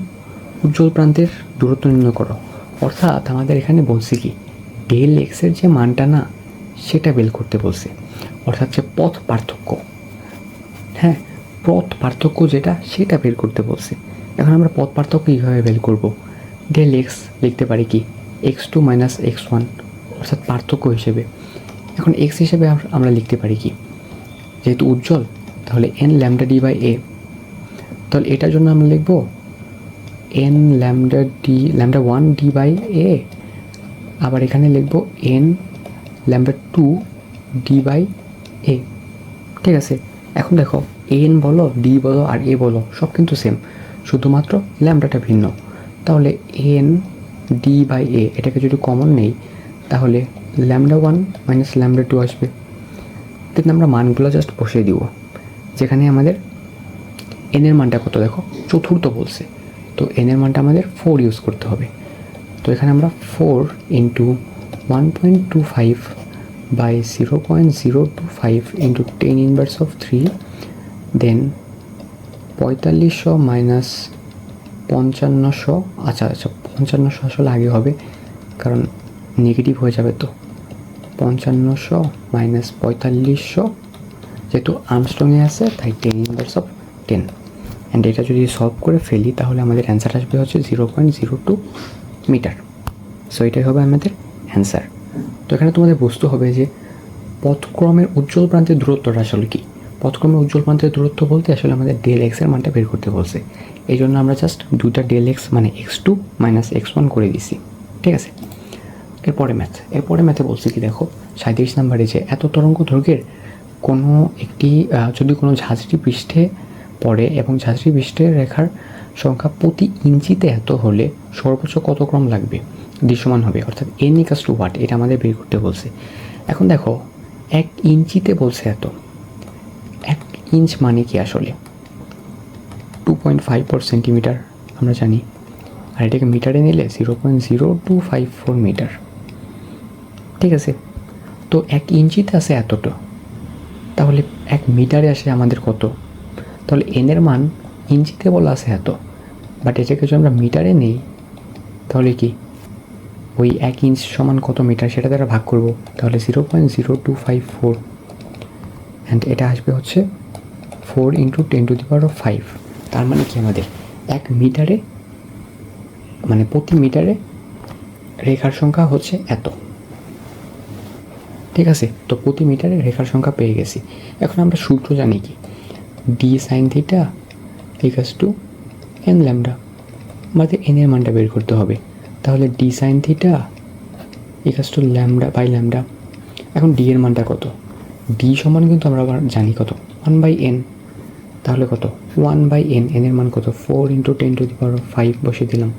উজ্জ্বল প্রান্তের দূরত্ব নির্ণয় করো, অর্থাৎ আমাদের এখানে বলছে কি ডেল এক্সের যে মানটা না সেটা বের করতে বলছে, অর্থাৎ যে পথ পার্থক্য, হ্যাঁ পথ পার্থক্য যেটা সেটা বের করতে বলছে। এখন আমরা পথ পার্থক্য কীভাবে বের করব, ডেল এক্স লিখতে পারি কি x2 - x1 অর্থাৎ পার্থক্য হিসেবে। এখন এক্স হিসেবে আমরা লিখতে পারি কি, যেহেতু উজ্জ্বল তাহলে n λd/a, তাহলে এটার জন্য আমরা লিখব n λ1 d/a, আবার এখানে লিখব n λ2 d/a, ঠিক আছে। এখন দেখো n বলো d বলো আর a বলো সব কিন্তু সেম, শুধুমাত্র ল্যামডাটা ভিন্ন। তাহলে n d/a এটাকে যদি কমন নেই তাহলে λ1 - λ2 আসবে। দেন আমরা মানগুলো জাস্ট বসিয়ে দিব, যেখানে আমাদের n এর মানটা কত দেখো চতুর্থ বলছে, তো n এর মানটা আমাদের 4 ইউজ করতে হবে। তো এখানে আমরা 4 into 1.25 by 0.025 into 10⁻³ then 4500 minus 5500, আচ্ছা 5500 আসলে আগে হবে কারণ নেগেটিভ হয়ে যাবে, তো 5500 মাইনাস 4500, যেহেতু আর্মস্ট্রংয়ে আছে তাই 10^10। অ্যান্ড এটা যদি সলভ করে ফেলি তাহলে আমাদের অ্যান্সার আসবে হচ্ছে 0.02 মিটার। সো এটাই হবে আমাদের অ্যান্সার। তো এখানে তোমাদের বুঝতে হবে যে পথক্রমের উজ্জ্বল প্রান্তের দূরত্বটা আসলে কী। পথক্রমের উজ্জ্বল প্রান্তের দূরত্ব বলতে আসলে আমাদের ডেল এক্সের মানটা বের করতে বলছে। এই জন্য আমরা জাস্ট দুইটা ডেল এক্স মানে x2 মাইনাস x1 করে দিছি, ঠিক আছে। এরপরে ম্যাথে বলছি কি দেখো 37 নম্বরে যে এত তরঙ্গ দৈর্ঘ্যের কোনো একটি যদি কোনো ঝাঁঝরি পৃষ্ঠে পড়ে এবং ঝাঁঝরি পৃষ্ঠের রেখার সংখ্যা প্রতি ইঞ্চিতে এত হলে সর্বোচ্চ কত ক্রম লাগবে দৃশ্যমান হবে, অর্থাৎ n=what, এটা আমাদের বের করতে বলছে। এখন দেখো 1 ইঞ্চিতে বলছে এত, 1 ইঞ্চ মানে কি আসলে 2.54 সেন্টিমিটার আমরা জানি, আর এটাকে মিটারে নিলে 0.0254 মিটার, ঠিক আছে। তো 1 ইঞ্চিতে আসে এতটা, তাহলে 1 মিটারে আসে আমাদের কত, তাহলে এনের মান ইঞ্চিতে বলা আছে এত, বাট এটাকে যদি আমরা মিটারে নেই তাহলে কি ওই 1 ইঞ্চ সমান কত মিটার সেটা দ্বারা ভাগ করব, তাহলে 0.0254, অ্যান্ড এটা আসবে হচ্ছে 4 × 10⁵। তার মানে কি আমাদের 1 মিটারে মানে প্রতি মিটারে রেখার সংখ্যা হচ্ছে এত, ঠিক আছে। তো প্রতি মিটারে রেখার সংখ্যা পেয়ে গেছি। এখন আমরা সূত্র জানি কি, D sine theta equals to N lambda, আমাদের এন এর মানটা বের করতে হবে। তাহলে D sine theta equals to lambda by lambda. এখন ডি এর মানটা কত, ডি সমান কিন্তু আমরা আবার জানি কত 1/n, তাহলে কত 1/n, এন এর মান কত 4 × 10⁵ বসে দিলাম।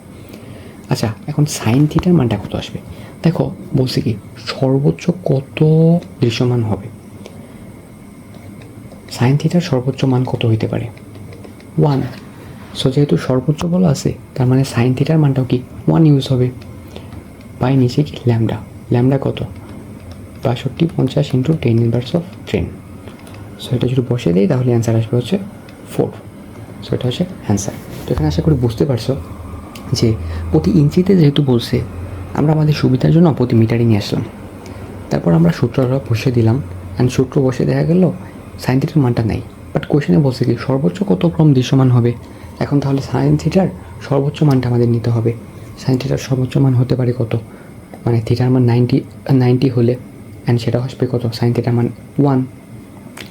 আচ্ছা, এখন সাইন থিটার মানটা কত আসবে, দেখো বলছি কি সর্বোচ্চ কত দৃশ্যমান হবে, সাইন থিটার সর্বোচ্চ মান কত হইতে পারে 1। সো যেহেতু সর্বোচ্চ বলা আছে তার মানে সাইন থিটার মানটাও কি 1 ইউজ হবে, বাই নিচে কি ল্যামডা, ল্যামডা কত 62 50 × 10⁻10। সো এটা যদি বসে দিই তাহলে অ্যান্সার আসবে হচ্ছে 4। সো এটা হচ্ছে অ্যান্সার। তো এখানে আশা করি বুঝতে পারছো যে প্রতি ইঞ্চিতে যেহেতু বলছে আমরা আমাদের সুবিধার জন্য প্রতি মিটারে নিয়ে আসলাম, তারপর আমরা সূত্রটা বসে দিলাম, অ্যান্ড সূত্র বসে দেখা গেল সাইন থিটার মানটা নাই, বাট কোয়েশনে বলছে কি সর্বোচ্চ কত ক্রম দৃশ্যমান হবে। এখন তাহলে সাইন থিটার সর্বোচ্চ মানটা আমাদের নিতে হবে। সাইন থিটার সর্বোচ্চ মান হতে পারে কত, মানে থিটার মান 90 হলে, অ্যান্ড সেটা আসবে কত সাইন থিটার মান 1,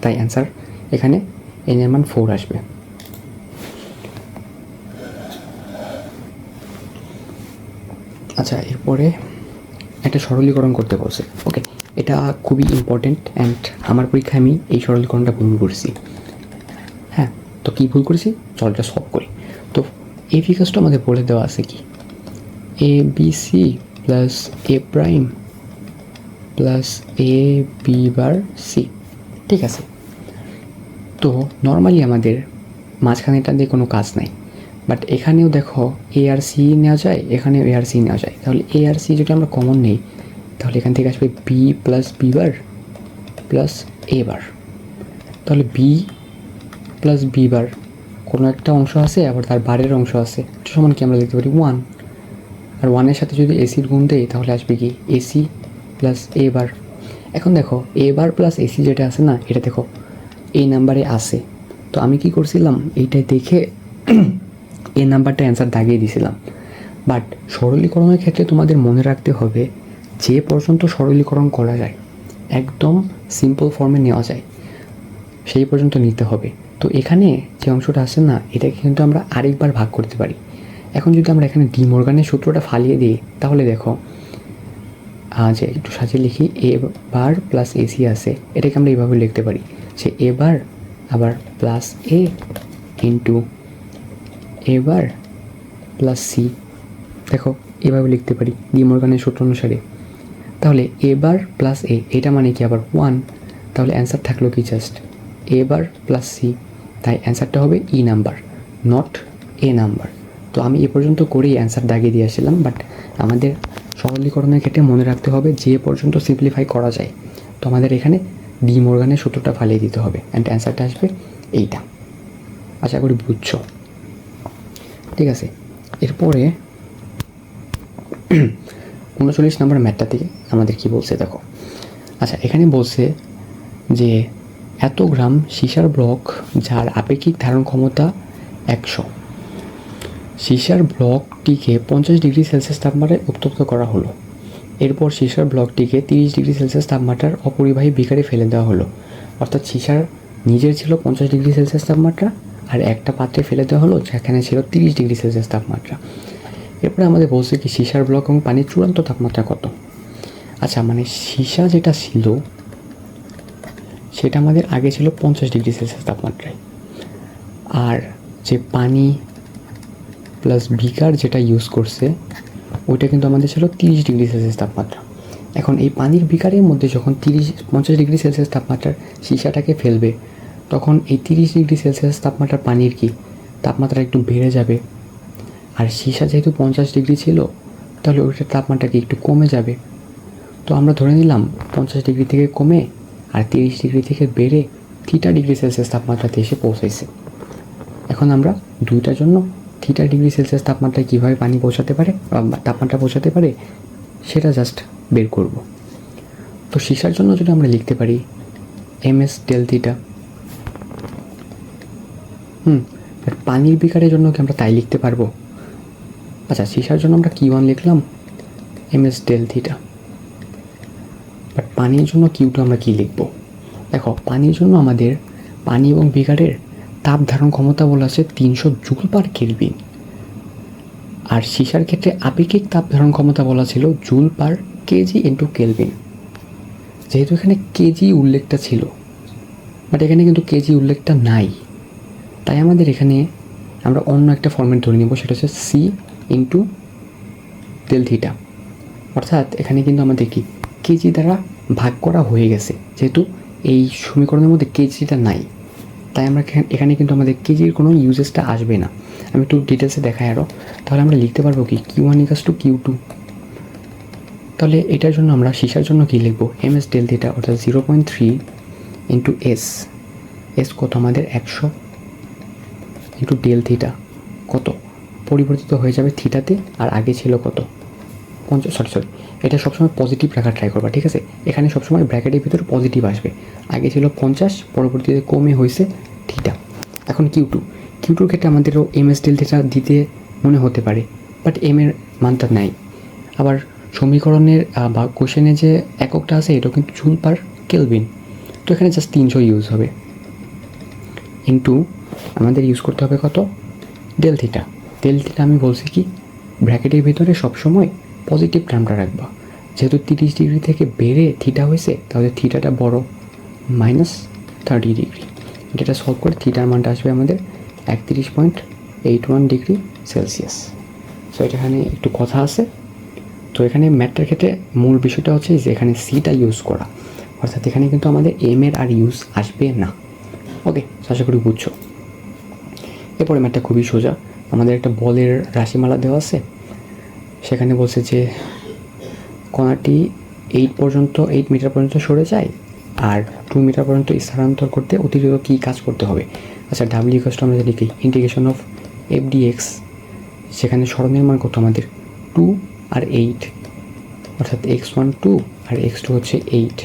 তাই অ্যান্সার এখানে এন এর মান 4 আসবে। আচ্ছা, এরপরে একটা সরলীকরণ করতে বলছে। ওকে, এটা খুবই ইম্পর্টেন্ট, অ্যান্ড আমার পরীক্ষায় আমি এই সরলীকরণটা ভুল করছি। হ্যাঁ, তো কী ভুল করেছি চল এটা সলভ করি। তো এই ফিগারটা আমাদের বলে দেওয়া আছে কি A B C plus A prime plus A B bar C, ঠিক আছে। তো নর্মালি আমাদের মাঝখানেটা দিয়ে কোনো কাজ নাই, বাট এখানেও দেখো এ আর সি নেওয়া যায়, এখানেও এ আর সি নেওয়া যায়। তাহলে এ আর সি যদি আমরা কমন নেই তাহলে এখান থেকে আসবে b plus b bar plus a bar. তাহলে বি প্লাস বি বার কোনো একটা অংশ আছে, আবার তার বারের অংশ আছে, এটা সমান কি আমরা লিখতে পারি 1, আর 1-এর সাথে যদি এসির গুণ দেই তাহলে আসবে কি এসি প্লাস এ বার। এখন দেখো এ বার প্লাস এসি যেটা আছে না, এটা দেখো এই নাম্বারে আছে, তো আমি কি করছিলাম এইটাই দেখে এই নাম্বারটা অ্যান্সার দাগিয়ে দিয়েছিলাম। বাট সরলীকরণের ক্ষেত্রে তোমাদের মনে রাখতে হবে যে পর্যন্ত সরলীকরণ করা যায়, একদম সিম্পল ফর্মে নেওয়া যায় সেই পর্যন্ত নিতে হবে। তো এখানে যে অংশটা আছে না, এটাকে কিন্তু আমরা আরেকবার ভাগ করতে পারি। এখন যদি আমরা এখানে ডি মর্গানের সূত্রটা ফালিয়ে দিই তাহলে দেখো যে একটু সাজিয়ে লিখি এ বার প্লাস এসি আছে, এটাকে আমরা এইভাবে লিখতে পারি যে এ বার আবার প্লাস এ ইন্টু এ বার প্লাস সি, দেখো এভাবে লিখতে পারি ডি মর্গানের সূত্র অনুসারে। তাহলে এ বার প্লাস এ, এটা মানে কি আবার 1, তাহলে অ্যান্সার থাকলো কি just a bar plus C, তাই অ্যান্সারটা হবে E number not a number. তো আমি এ পর্যন্ত করেই অ্যান্সার দাগিয়ে দিয়ে আসছিলাম, বাট আমাদের সরলীকরণের ক্ষেত্রে মনে রাখতে হবে যে পর্যন্ত সিম্পলিফাই করা যায়। তো আমাদের এখানে ডি মর্গানের সূত্রটা ফালিয়ে দিতে হবে, অ্যান্ড অ্যান্সারটা আসবে এইটা। আশা করি বুঝছো, ঠিক আছে। এরপরে 39 নম্বর ম্যাথটা থেকে আমাদের কি বলছে দেখো। আচ্ছা, এখানে বলছে যে এত গ্রাম সীসার ব্লক যার আপেক্ষিক ধারণ ক্ষমতা 100, সীসার ব্লকটিকে 50 ডিগ্রি সেলসিয়াস তাপমাত্রায় উত্তপ্ত করা হলো। এরপর সীসার ব্লকটিকে 30 ডিগ্রি সেলসিয়াস তাপমাত্রার অপরিবাহী বিকারে ফেলে দেওয়া হলো। অর্থাৎ সীসার নিজের ছিল 50 ডিগ্রি সেলসিয়াস তাপমাত্রা, আর একটা পাত্রে ফেলে দেওয়া হলো যেখানে ছিল 30 ডিগ্রি সেলসিয়াস তাপমাত্রা। এরপরে আমাদের বলছে কি সীসার ব্লক এবং পানির চূড়ান্ত তাপমাত্রা কত। আচ্ছা, মানে সীসা যেটা ছিল সেটা আমাদের আগে ছিল 50 ডিগ্রি সেলসিয়াস তাপমাত্রায়, আর যে পানি প্লাস বিকার যেটা ইউজ করছে ওইটা কিন্তু আমাদের ছিল 30 ডিগ্রি সেলসিয়াস তাপমাত্রা। এখন এই পানির বিকারের মধ্যে যখন 50 ডিগ্রি সেলসিয়াস তাপমাত্রার সীসাটাকে ফেলবে, তখন এই 30 ডিগ্রি সেলসিয়াস তাপমাত্রার পানির কি তাপমাত্রা একটু বেড়ে যাবে, আর সীসা যেহেতু 50 ডিগ্রি ছিল তাহলে ওইটার তাপমাত্রা কি একটু কমে যাবে। তো আমরা ধরে নিলাম 50 ডিগ্রি থেকে কমে আর 30 ডিগ্রি থেকে বেড়ে 30 ডিগ্রি সেলসিয়াস তাপমাত্রাতে এসে পৌঁছাইছে। এখন আমরা দুইটার জন্য 30 ডিগ্রি সেলসিয়াস তাপমাত্রায় কীভাবে পানি পৌঁছাতে পারে, তাপমাত্রা পৌঁছাতে পারে সেটা জাস্ট বের করব। তো সীসার জন্য যদি আমরা লিখতে পারি ms del থিটা, পানির বিকারের জন্য কি আমরা তাই লিখতে পারবো? আচ্ছা, সীসার জন্য আমরা Q1 লিখলাম ms del থিটা, বাট পানির জন্য Q2 আমরা কি লিখব? দেখো, পানির জন্য আমাদের পানি এবং বিকারের তাপ ধারণ ক্ষমতা বলা আছে 300 জুল পার কেলভিন, আর সীসার ক্ষেত্রে আপেক্ষিক তাপ ধারণ ক্ষমতা বলা ছিল joule per KG into kelvin. যেহেতু এখানে কেজি উল্লেখটা ছিল, বাট এখানে কিন্তু কেজি উল্লেখটা নাই, তাই আমাদের এখানে আমরা অন্য একটা ফর্মেট ধরে নেব, সেটা হচ্ছে সি ইন্টু del থিটা। অর্থাৎ এখানে কিন্তু আমাদের কি কেজি দ্বারা ভাগ করা হয়ে গেছে, যেহেতু এই সমীকরণের মধ্যে কেজিটা নাই, তাই আমরা এখানে কিন্তু আমাদের কেজির কোনো ইউজেসটা আসবে না। আমি একটু ডিটেলসে দেখাই আরও, তাহলে আমরা লিখতে পারবো কি Q1 ইকুয়ালস টু Q2। তাহলে এটার জন্য আমরা সীসার জন্য কি লিখবো ms del থিটা, অর্থাৎ 0.3 ইন্টু এস কত আমাদের 100 ইন্টু del থিটা কত পরিবর্তিত হয়ে যাবে থিটাতে, আর আগে ছিল কত 50, সরি এটা সবসময় পজিটিভ রাখার ট্রাই করবা, ঠিক আছে? এখানে সবসময় ব্র্যাকেটের ভিতরে পজিটিভ আসবে। আগে ছিল 50, পরবর্তীতে কমে হয়েছে থিটা। এখন কিউটুর ক্ষেত্রে আমাদেরও ms del থিটা দিতে মনে হতে পারে, বাট এর মানটা নাই। আবার সমীকরণের বা কোশ্চেনে যে এককটা আছে এটাও কিন্তু জুল পার কেলভিন, তো এখানে জাস্ট 300 ইউজ হবে, ইন্টু আমাদের ইউজ করতে হবে কত del থিটা। আমি বলছি কি ব্র্যাকেটের ভিতরে সবসময় পজিটিভ টার্মটা রাখবা, যেহেতু 30 ডিগ্রি থেকে বেড়ে থিটা হয়েছে, তাহলে থিটাটা বড় -30 ডিগ্রি। এটা সলভ করে থিটার মানটা আসবে আমাদের 31.81 ডিগ্রি সেলসিয়াস। সো এখানে একটু কথা আছে। তো এখানে ম্যাথটার ক্ষেত্রে মূল বিষয়টা হচ্ছে যে এখানে সিটা ইউজ করা, অর্থাৎ এখানে কিন্তু আমাদের এম এর আর ইউজ আসবে না। ওকে, আশা করি বুঝছো। এরপরে ম্যাথটা খুবই সোজা। আমাদের একটা বলের রাশিমালা দেওয়া আছে, সেখানে বলছে যে কণাটি 8 মিটার পর্যন্ত সরে যায়, আর 2 মিটার পর্যন্ত স্থানান্তর করতে অতিরিক্ত কী কাজ করতে হবে। আচ্ছা, ডাব্লিউ ইকুয়াল আমরা লিখি integration of F D x, সেখানে সরণের মান কত আমাদের 2 আর 8, অর্থাৎ x1 2 আর x2 হচ্ছে 8।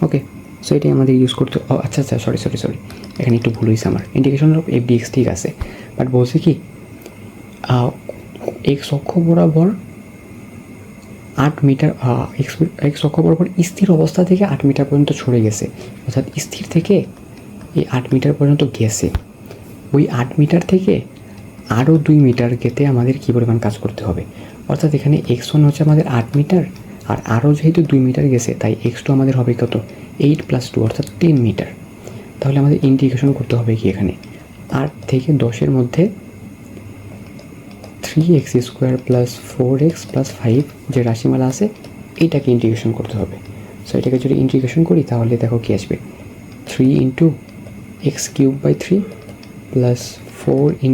ওকে, সো এটাই আমাদের ইউজ করতে। আচ্ছা সরি এখানে একটু ভুল হয়েছে আমার। Integration of F D x ঠিক আছে, বাট বলছে কি এক্স অক্ষ বরাবর 8 মিটার, এক্স অক্ষ বরাবর স্থির অবস্থা থেকে 8 মিটার পর্যন্ত সরে গেছে, অর্থাৎ স্থির থেকে এই 8 মিটার পর্যন্ত গেছে। ওই 8 মিটার থেকে আরও 2 মিটার গেতে আমাদের কী পরিমাণ কাজ করতে হবে। অর্থাৎ এখানে x1 হচ্ছে আমাদের 8 মিটার, আর আরও যেহেতু 2 মিটার গেছে তাই x2 আমাদের হবে কত 8 + 2 অর্থাৎ 10 মিটার। তাহলে আমাদের ইন্টিগ্রেশন করতে হবে কি এখানে 8 থেকে 10-এর মধ্যে 3x² + 4x + 5 যে রাশিমালা আছে এইটাকে ইন্টিগ্রেশন করতে হবে। সো এটাকে যদি ইন্টিগ্রেশন করি তাহলে দেখো কি আসবে 3 × x³/3 + 4 ×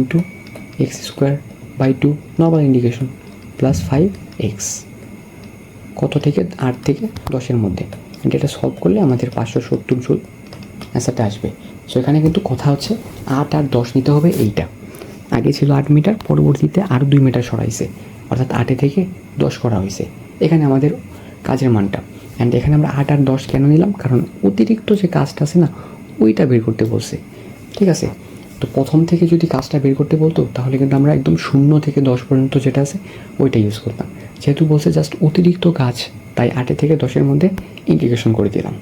x²/2 normal integration plus 5x কত থেকে 8 থেকে 10-এর মধ্যে। এটা সলভ করলে আমাদের 570 জুল অ্যান্সারটা আসবে। সো এখানে কিন্তু কথা হচ্ছে 8 আর 10 নিতে হবে। এইটা আগে ছিল 8 মিটার, পরবর্তীতে আরও 2 মিটার সরাইছে, অর্থাৎ 8 থেকে 10 করা হয়েছে। এখানে আমাদের কাজের মানটা। অ্যান্ড এখানে আমরা 8 আর 10 কেন নিলাম, কারণ অতিরিক্ত যে কাজটা আছে না ওইটা বের করতে বলছে, ঠিক আছে। তো প্রথম থেকে যদি কাজটা বের করতে বলতো তাহলে কিন্তু আমরা একদম 0 থেকে 10 পর্যন্ত যেটা আছে ওইটা ইউজ করতাম। যেহেতু বলছে জাস্ট অতিরিক্ত কাজ, তাই 8 থেকে 10-এর মধ্যে ইন্টিগ্রেশন করে দিলাম।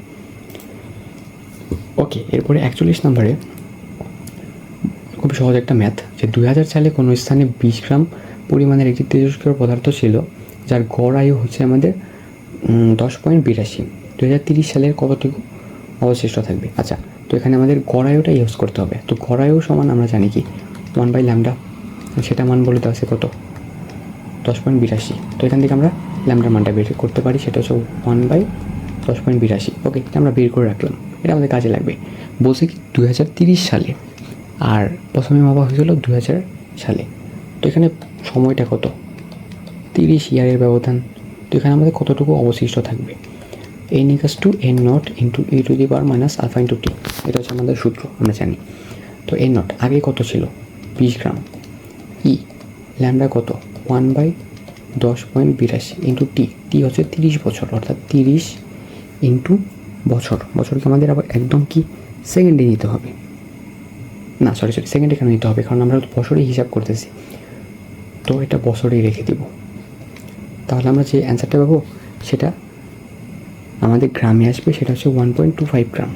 ওকে, এরপরে 41 নম্বরে খুব সহজ একটা ম্যাথ, যে 2000 সালে কোনো স্থানে 20 গ্রাম পরিমাণের একটি তেজস্ক্রিয় পদার্থ ছিল যার গড় আয়ু হচ্ছে আমাদের 10.82। 2030 সালের কতটুকু অবশিষ্ট থাকবে। আচ্ছা, তো এখানে আমাদের গড় আয়ুটা ইউজ করতে হবে। তো গড় আয়ু সমান আমরা জানি কি 1/λ, সেটা মান বলে দেওয়া আছে কত 10.82। তো এখান থেকে আমরা ল্যামডার মানটা বের করতে পারি, সেটা হচ্ছে 1/10.82। ওকে, এটা আমরা বের করে রাখলাম, এটা আমাদের কাজে লাগবে। বলছে কি 2030 সালে, আর প্রথমে মাপা হয়েছিল 2000 সালে। তো এখানে সময়টা কত 30 ইয়ারের ব্যবধান। তো এখানে আমাদের কতটুকু অবশিষ্ট থাকবে, n = n0 × e⁻⁻α × t। এটা হচ্ছে আমাদের সূত্র, আমরা জানি। তো n0 আগে কত ছিল 20 গ্রাম, ই ল্যামডা কত 1/10.82 × t। টি হচ্ছে 30 বছর, অর্থাৎ 30 বছর। বছরকে আমাদের আবার একদম কি সেকেন্ডে নিতে হবে না, সরি সেকেন্ডে কেন নিতে হবে, কারণ আমরা বছরেই হিসাব করতেছি। তো এটা বছরেই রেখে দিব, তাহলে আমরা যে অ্যান্সারটা পাবো সেটা আমাদের গ্রামে আসবে, সেটা হচ্ছে 1.25 গ্রাম।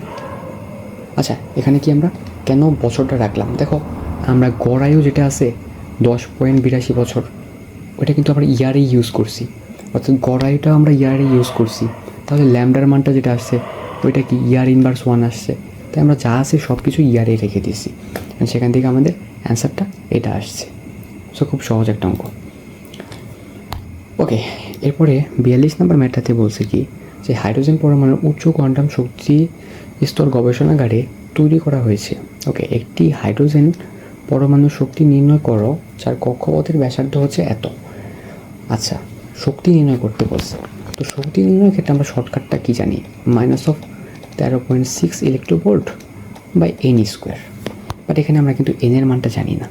আচ্ছা, এখানে কি আমরা কেন বছরটা রাখলাম, দেখো আমরা গড় আয়ু যেটা আছে 10.82 বছর, ওটা কিন্তু আমরা ইয়ারে ইউজ করছি, অর্থাৎ গড় আয়ুটা আমরা ইয়ারে ইউজ করছি। তাহলে ল্যামডার মানটা যেটা আসছে ওইটা কি ইয়ার ইনভার্স 1 আসছে, তাই আমরা যা আছে সব কিছু ইয়ারে রেখে দিয়েছি, সেখান থেকে আমাদের অ্যান্সারটা এটা আসছে। সো খুব সহজ একটা অঙ্ক। ওকে, এরপরে 42 নম্বর ম্যাথটাতে বলছে কি যে হাইড্রোজেন পরমাণুর উচ্চ কোয়ান্টাম শক্তি স্তর গবেষণাগারে তৈরি করা হয়েছে। ওকে, একটি হাইড্রোজেন পরমাণুর শক্তি নির্ণয় করো যার কক্ষপথের ব্যাসার্ধ হচ্ছে এত। আচ্ছা, শক্তি নির্ণয় করতে বলছে। তো শক্তি নির্ণয়ের ক্ষেত্রে আমরা শর্টকাটটা কী জানি, -13.6 ইলেকট্রোভোল্ট বাই n²। বাট এখানে আমরা কিন্তু n এর মানটা জানি না।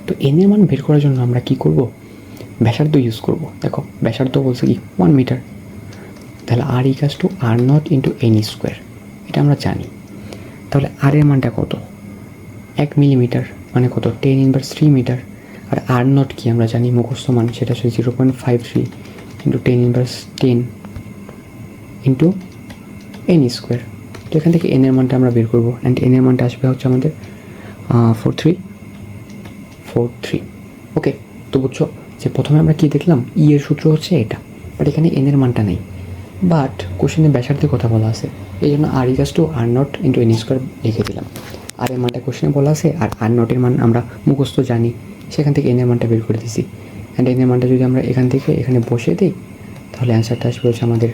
তো n এর মান বের করার জন্য আমরা কি করব, ব্যাসার্ধ ইউজ করব। দেখো ব্যাসার্ধ বলছে কি 1 মিটার, তাহলে r = r0 × n², এটা আমরা জানি। তাহলে r এর মানটা কত 1 মিলিমিটার, মানে কত 10⁻³ মিটার। আর r0 কি আমরা জানি মুখস্থ মান, সেটা হচ্ছে 0.53 × 10⁻10 × n²। তো এখান থেকে n এর মানটা আমরা বের করবো, অ্যান্ড n এর মানটা আসবে হচ্ছে আমাদের 4343। ওকে, তো বুঝছো যে প্রথমে আমরা কি দেখলাম, ই এর সূত্র হচ্ছে এটা, বাট এখানে n এর মানটা নেই। বাট কোশ্চেনে ব্যাসার্ধের কথা বলা আছে, এই জন্য r = r0 × n² লিখে দিলাম। আর এর মানটা কোশ্চেনে বলা আছে, আর r0 এর মান আমরা মুখস্থ জানি, সেখান থেকে n এর মানটা বের করে দিছি। অ্যান্ড n এর মানটা যদি আমরা এখান থেকে এখানে বসে দিই, তাহলে অ্যান্সারটা আসবে হচ্ছে আমাদের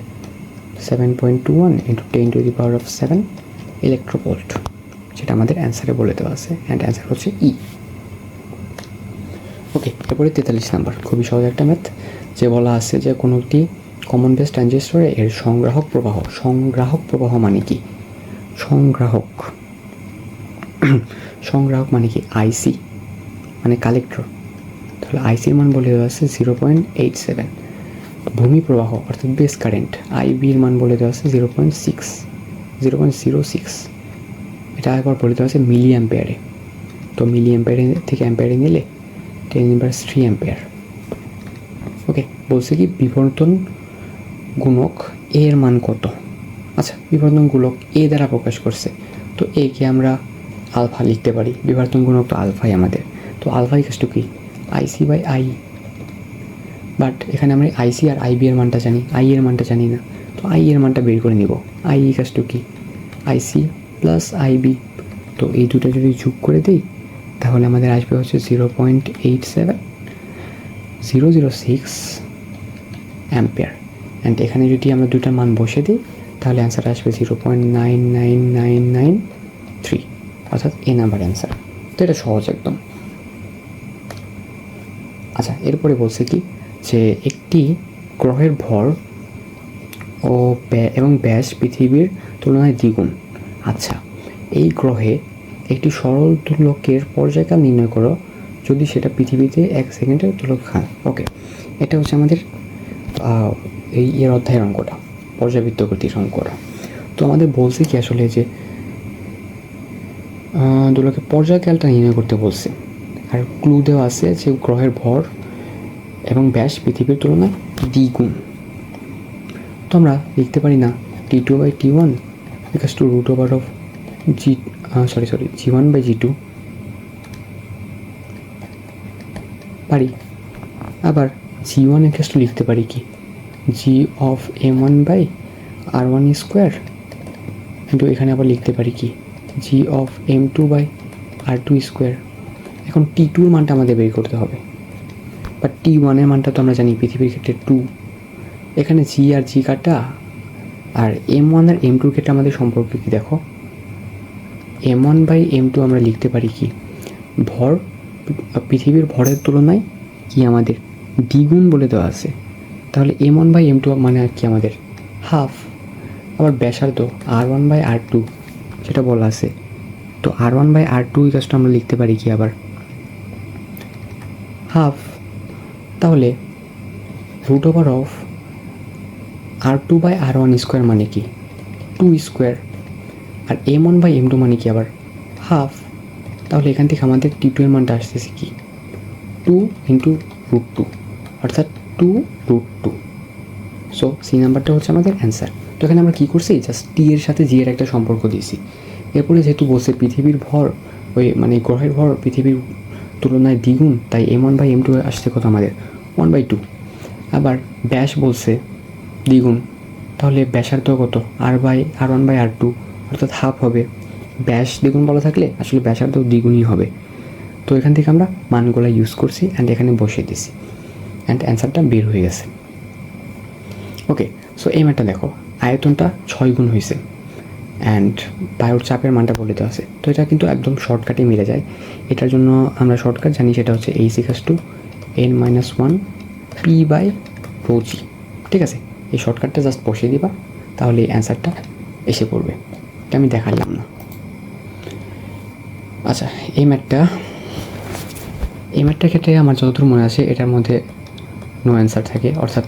7.21 × 10⁻7 ইলেকট্রোভোল্ট, যেটা আমাদের অ্যান্সারে বলে দেওয়া আছে। অ্যান্ড অ্যান্সার হচ্ছে ই। ওকে, এরপরে 43 নাম্বার, খুবই সহজ একটা ম্যাথ, যে বলা আছে যে কোনো একটি কমন বেস ট্রানজিস্টরে এর সংগ্রাহক প্রবাহ মানে কি, সংগ্রাহক মানে কি আইসি, মানে কালেক্টর। তাহলে আইসির মান বলে দেওয়া আছে 0.87। ভূমি প্রবাহ অর্থাৎ বেস কারেন্ট আইবির মান বলে দেওয়া আছে 0.06। এটা একবার বলে দেওয়া আছে মিলি অ্যাম্পিয়ারে। তো মিলি অ্যাম্পিয়ারে থেকে অ্যাম্পিয়ারে নিলে 10⁻³ অ্যাম্পিয়ার। ওকে, বলছে কি বিবর্তন গুণক এর মান কত। আচ্ছা, বিবর্তন গুণক এ দ্বারা প্রকাশ করছে, তো এ কে আমরা আলফা লিখতে পারি, বিবর্তন গুণক তো আলফাই আমাদের। তো আলফা = কি IC/I। বাট এখানে আমরা আইসি আর আইবি এর মানটা জানি, আই এর মানটা জানি না। তো আই এর মানটা বের করে নিব, I = কি IC + IB। তো এই দুটো যদি যোগ করে দিই তাহলে আমাদের আসবে হচ্ছে 0.87006 অ্যাম্পিয়ার। অ্যান্ড এখানে যদি আমরা দুটার মান বসে দিই তাহলে অ্যান্সার আসবে 0.99993, অর্থাৎ এ নাম্বার অ্যান্সার। তো এটা সহজ একদম। আচ্ছা, এরপরে বলছে কি যে একটি গ্রহের ভর এবং ব্যাস পৃথিবীর তুলনায় দ্বিগুণ। আচ্ছা, এই গ্রহে একটি সরল দোলকের পর্যায়কাল নির্ণয় করো যদি সেটা পৃথিবীতে 1 সেকেন্ডের দোলক খায়। ওকে, এটা হচ্ছে আমাদের এর অধ্যায়ের অঙ্কটা, পর্যাবৃত্ত গতির অঙ্কটা। তো আমাদের বলছে কি আসলে যে দুলোকে পর্যায়কালটা নির্ণয় করতে বলছে, আর ক্লু দেওয়া আছে যে গ্রহের ভর এবং ব্যাস পৃথিবীর তুলনায় দ্বিগুণ। তো আমরা লিখতে পারি না T2/T1 equals to √over of G1/G2 পারি। আবার G1 ইকুয়ালস টু লিখতে পারি কি G(m1/r1)² কিন্তু এখানে আবার লিখতে পারি কি G(m2/r2)²। এখন T2 এর মানটা আমাদের বের করতে হবে, বা T1 এর মানটা তো আমরা জানি পৃথিবীর ক্ষেত্রে 2। এখানে G আর G কাটা, আর M1 আর M2 ক্ষেত্রে আমাদের সম্পর্ক কি দেখো, m1/m2 আমরা লিখতে পারি কি ভর, পৃথিবীর ভরের তুলনায় কি আমাদের দ্বিগুণ বলে দেওয়া আছে, তাহলে m1/m2 মানে আর কি আমাদের হাফ। আবার ব্যাসার্ধ r1/r2 সেটা বলা আছে, তো r1/r2 ইকুয়ালস টু আমরা লিখতে পারি কি আবার হাফ। তাহলে √ওভার অফ r2/r1² মানে কি 2², আর m1/m2 মানে কি আবার হাফ। তাহলে এখান থেকে আমাদের T2 এর মানটা আসতেছে কি 2 × √2 অর্থাৎ 2√2। সো সি নাম্বারটা হচ্ছে আমাদের অ্যান্সার। তো এখানে আমরা কী করছি, জাস্ট টি এর সাথে জি এর একটা সম্পর্ক দিয়েছি। এরপরে যেহেতু বলছে পৃথিবীর ভর মানে গ্রহের ভর পৃথিবীর তুলনায় দ্বিগুণ, তাই m1/m2 আসছে কত আমাদের 1/2। আবার ব্যাস বলছে দ্বিগুণ, তাহলে ব্যাসার্ধ কত r1/r2 অর্থাৎ হাফ হবে। ব্যাস দ্বিগুণ বলা থাকলে আসলে ব্যাসার্ধ দ্বিগুণই হবে। তো এখান থেকে আমরা মানগুলো ইউজ করছি অ্যান্ড এখানে বসিয়ে দিছি, অ্যান্ড অ্যান্সারটা বের হয়ে গেছে। ওকে, সো এই ম্যাটটা দেখো, আয়তনটা 6 গুণ হয়েছে অ্যান্ড বায়ুর চাপের মানটা বলে দেওয়া আছে। তো এটা কিন্তু একদম শর্টকাটে মিলে যায়। এটার জন্য আমরা শর্টকাট জানি, সেটা হচ্ছে H = n-1 p/ρg। ঠিক আছে, এই শর্টকাটটা জাস্ট বসিয়ে দিবা, তাহলে এই অ্যান্সারটা এসে পড়বে। এটা আমি দেখালাম না। আচ্ছা, এই ম্যাথটার ক্ষেত্রে আমার যতদূর মনে আছে এটার মধ্যে নো অ্যান্সার থাকে, অর্থাৎ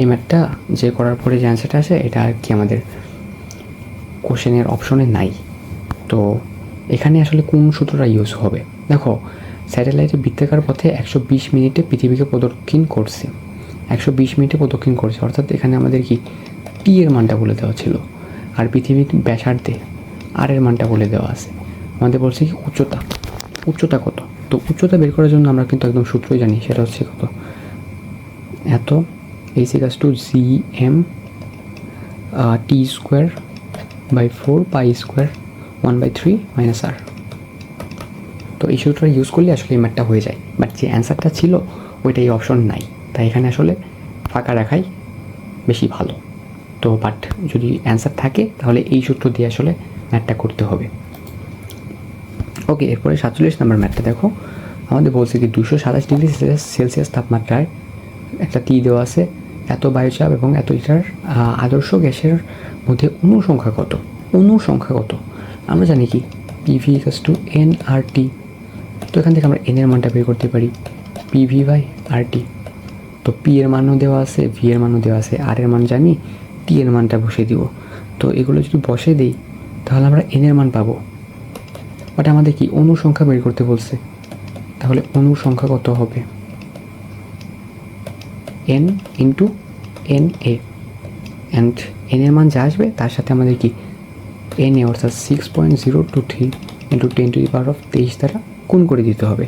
এই ম্যাথটা যে করার পরে যে অ্যান্সারটা আসে এটা আর কি আমাদের কোশ্চেনের অপশনে নাই। তো এখানে আসলে কোন সূত্রটা ইউজ হবে, দেখো স্যাটেলাইটের বৃত্তাকার পথে 120 মিনিটে পৃথিবীকে প্রদক্ষিণ করছে, 120 মিনিটে প্রদক্ষিণ করছে, অর্থাৎ এখানে আমাদের কি টি এর মানটা বলে দেওয়া ছিল, আর পৃথিবীর ব্যাসার্ধে আর এর মানটা বলে দেওয়া আছে। আমাদের বলছে কি উচ্চতা কত। তো উচ্চতা বের করার জন্য আমরা কিন্তু একদম সূত্রই জানি, সেটা হচ্ছে কত এত H = gm t²/4 π² 1/3 - r। তো এই সূত্রটা ইউজ করলে আসলে এই ম্যাথটা হয়ে যায়, বাট যে অ্যান্সারটা ছিল ওইটা এই অপশন নাই, তাই এখানে আসলে ফাঁকা রাখাই বেশি ভালো। তো বাট যদি অ্যান্সার থাকে তাহলে এই সূত্র দিয়ে আসলে ম্যাথটা করতে হবে। ওকে, এরপরে 47 নম্বর ম্যাথটা দেখো, আমাদের বলছে কি 227 ডিগ্রি সেলসিয়াস তাপমাত্রায় একটা টি দেওয়া আছে, এত বায়ুচাপ এবং এত লিটার আদর্শ গ্যাসের মধ্যে অণু সংখ্যা কত। আমরা জানি কি PV = nRT। তো এখান থেকে আমরা n এর মানটা বের করতে পারি PV/RT। তো P এর মানও দেওয়া আছে, V এর মানও দেওয়া আছে, R এর মান জানি, T এর মানটা বসিয়ে দিব। তো এগুলো যদি বসে দিই তাহলে আমরা n এর মান পাবো, বাট আমাদের কি অণু সংখ্যা বের করতে বলছে, তাহলে অণুর সংখ্যা কত হবে n × na, অ্যান্ড n এর মান যা আসবে তার সাথে আমাদের কি na অর্থাৎ 6.023 × 10⁻23 দ্বারা গুণ করে দিতে হবে।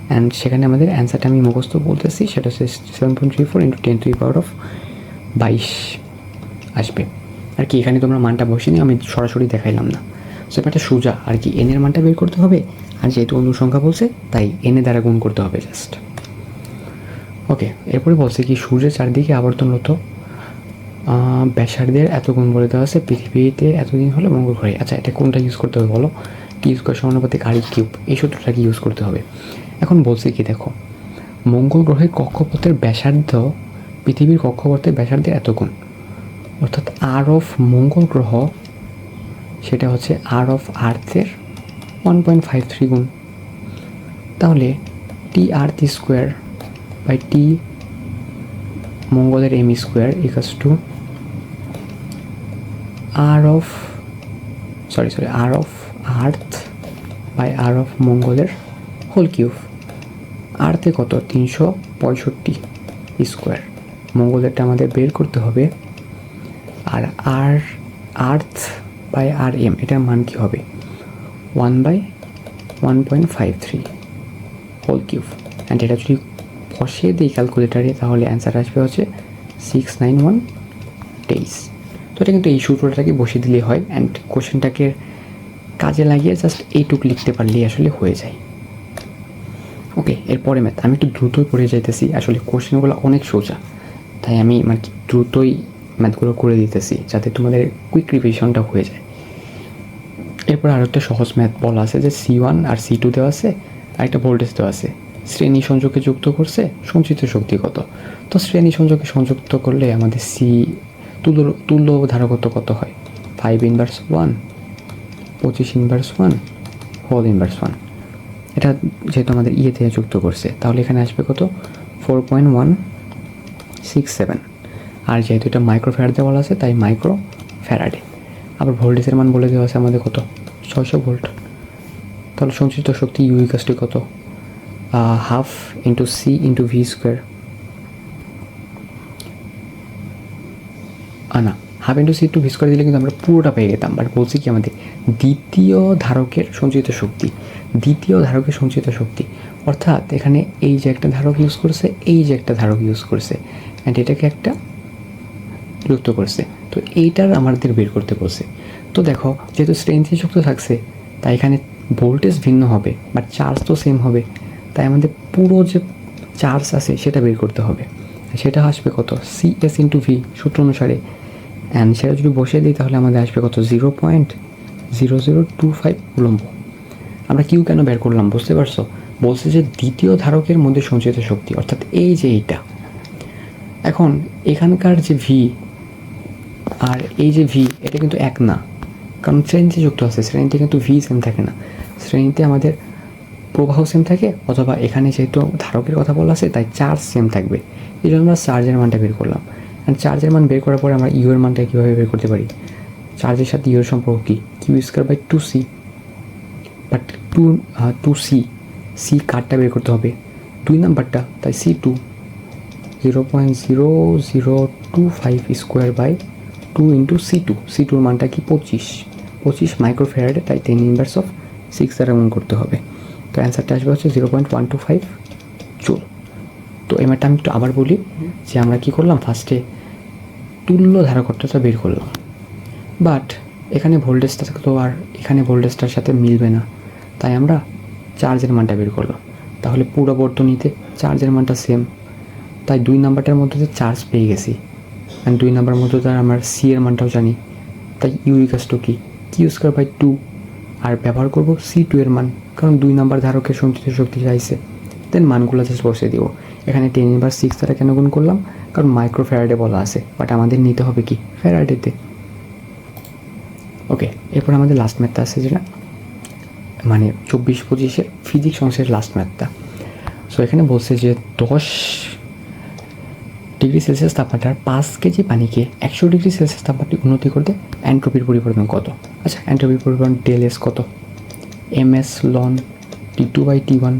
অ্যান্ড সেখানে আমাদের অ্যান্সারটা আমি মুখস্থ বলতেছি, সেটা হচ্ছে 7.34 × 10⁻22 আসবে আর কি। এখানে তোমরা মানটা বসিয়ে নিও, আমি সরাসরি দেখাইলাম না। সো ব্যাপারটা সোজা আর কি, n এর মানটা বের করতে হবে, আর যেহেতু অণু সংখ্যা বলছে তাই n এর দ্বারা গুণ করতে হবে জাস্ট। ওকে, এরপরে বলছে কি সূর্যের চারদিকে আবর্তনরত ব্যাসার্ধের এত গুণ বলে দেওয়া আছে, পৃথিবীতে এতদিন হলে মঙ্গল গ্রহে। আচ্ছা, এটা কোনটা ইউজ করতে হবে বলো, t² = r³ এই সূত্রটাকে ইউজ করতে হবে। এখন বলছে কি দেখো, মঙ্গল গ্রহের কক্ষপথের ব্যাসার্ধ পৃথিবীর কক্ষপথের ব্যাসার্ধের এত গুণ, অর্থাৎ আর অফ মঙ্গল গ্রহ সেটা হচ্ছে আর অফ আর্থের 1.53 গুণ। তাহলে TR² / T মঙ্গলের M square equals to R of R of earth by R of মঙ্গলের হোল কিউব। আর্থে কত 365 স্কোয়ার, মঙ্গলেরটা আমাদের বের করতে হবে। আর আর্থ বাই আর এম এটার মান কী হবে 1/1.53 হোল কিউব। অ্যান্ড এটা যদি বসিয়ে দিই ক্যালকুলেটারে তাহলে অ্যান্সার আসবে হচ্ছে 691 ডেইজ। তো এটা কিন্তু এই সূত্রটাকে বসিয়ে দিলেই হয়, অ্যান্ড কোশ্চেনটাকে কাজে লাগিয়ে জাস্ট এইটুকু লিখতে পারলেই আসলে হয়ে যায়। ওকে, এরপরে ম্যাথ আমি একটু দ্রুতই পড়ে যাইতেছি, আসলে কোশ্চেনগুলো অনেক সোজা, তাই আমি মানে দ্রুতই ম্যাথগুলো করে দিতেছি যাতে তোমাদের কুইক রিভিশনটা হয়ে যায়। এরপর আরও একটা সহজ ম্যাথ বলা আছে যে C1 আর C2 দেওয়া আছে, আর একটা ভোল্টেজ দেওয়া আছে, শ্রেণী সংযোগে যুক্ত করছে, সঞ্চিত শক্তি কত। তো শ্রেণী সংযোগে সংযুক্ত করলে আমাদের তুল্য ধারকত্ব কত হয় 5/1, 25/1, হোল ইনভার্স 1। এটা যেহেতু আমাদের ইয়েতে যুক্ত করছে তাহলে এখানে আসবে কত 4.167। আর যেহেতু এটা মাইক্রো ফ্যারাড দেওয়া আছে তাই মাইক্রো ফ্যারাডে। আবার ভোল্টেজের মান বলে দেওয়া আছে আমাদের কত 600 ভোল্ট। তাহলে সঞ্চিত শক্তি ইউ ইকুয়ালস কত 1/2 × C × V স্কোয়ার, না 1/2 × C × V স্কোয়ার দিলে কিন্তু আমরা পুরোটা পেয়ে যেতাম। বাট বলছি কি আমাদের দ্বিতীয় ধারকের সঞ্চিত শক্তি, অর্থাৎ এখানে এই যে একটা ধারক ইউজ করছে, এই যে একটা ধারক ইউজ করছে, অ্যান্ড এটাকে একটা যুক্ত করছে, তো এইটার আমাদের বের করতে বলছে। তো দেখো যেহেতু শ্রেণীতে যুক্ত থাকছে তাই এখানে ভোল্টেজ ভিন্ন হবে বাট চার্জ তো সেম হবে, তাই আমাদের পুরো যে চার্জ আছে সেটা বের করতে হবে। সেটা আসবে কত CS × V সূত্র অনুসারে, অ্যান্ড সেটা যদি বসিয়ে দিই তাহলে আমাদের আসবে কত 0.0025 কুলম্ব। আমরা কিউ কেন বের করলাম বুঝতে পারছো? বলছে যে দ্বিতীয় ধারকের মধ্যে সঞ্চিত শক্তি, অর্থাৎ এই যে এইটা। এখন এখানকার যে ভি আর এই যে ভি এটা কিন্তু এক না, কারণ শ্রেণীতে যুক্ত আছে, শ্রেণীতে কিন্তু ভি সেম থাকে না, শ্রেণীতে আমাদের প্রবাহ সেম থাকে, অথবা এখানে যেহেতু ধারকের কথা বলা আছে তাই চার্জ সেম থাকবে। এই জন্য আমরা চার্জের মানটা বের করলাম। অ্যান্ড চার্জের মান বের করার পরে আমরা ইউ এর মানটা কীভাবে বের করতে পারি, চার্জের সাথে ইউ এর সম্পর্ক কী Q²/2C, বাট 2C কারটা বের করতে হবে 2 নাম্বারটা, তাই C2 0.0025 স্কোয়ার/2 × C2 এর মানটা কি 25 মাইক্রোফ্যারাডে, তাই 10⁻6 দ্বারা গুণ করতে হবে। তো অ্যান্সারটা আসবে হচ্ছে 0.125 জুল। তো এই ম্যাথটা আমি একটু আবার বলি যে আমরা কী করলাম, ফার্স্টে তুল্য ধারকত্বটা বের করলাম, বাট এখানে ভোল্টেজটা তো আর এখানে ভোল্টেজটার সাথে মিলবে না, তাই আমরা চার্জের মানটা বের করলাম। তাহলে পুরো বর্তনীতে চার্জের মানটা সেম, তাই 2 নাম্বারটার মধ্যে চার্জ পেয়ে গেছি, অ্যান্ড 2 নাম্বার মধ্যে তার আমরা সি এর মানটাও জানি, তাই ইউ ইকুয়ালস টু কি Q²/2, আর ব্যবহার করব C2 এর মান, কারণ 2 নাম্বার ধারকের সঞ্চিত শক্তি চাইছে। দেন মানগুলো জাস্ট বসে দিব। এখানে 10⁻6 দ্বারা কেন গুণ করলাম, কারণ মাইক্রো ফ্যারাডে বলা আছে, বাট আমাদের নিতে হবে কি ফ্যারাডেতে। ওকে, এরপর আমাদের লাস্ট ম্যাথটা আছে যেটা মানে 24-25-এর ফিজিক্স অংশের লাস্ট ম্যাথটা। সো এখানে বলছে যে 10 ডিগ্রি সেলসিয়াস তাপমাত্রার 5 কেজি পানিকে 100 ডিগ্রি সেলসিয়াস তাপমাত্রা উন্নতি করতে এন্ট্রপির পরিবর্তন কত। আচ্ছা, এন্ট্রপির পরিবর্তন ΔS কত, MS ln T2/T1,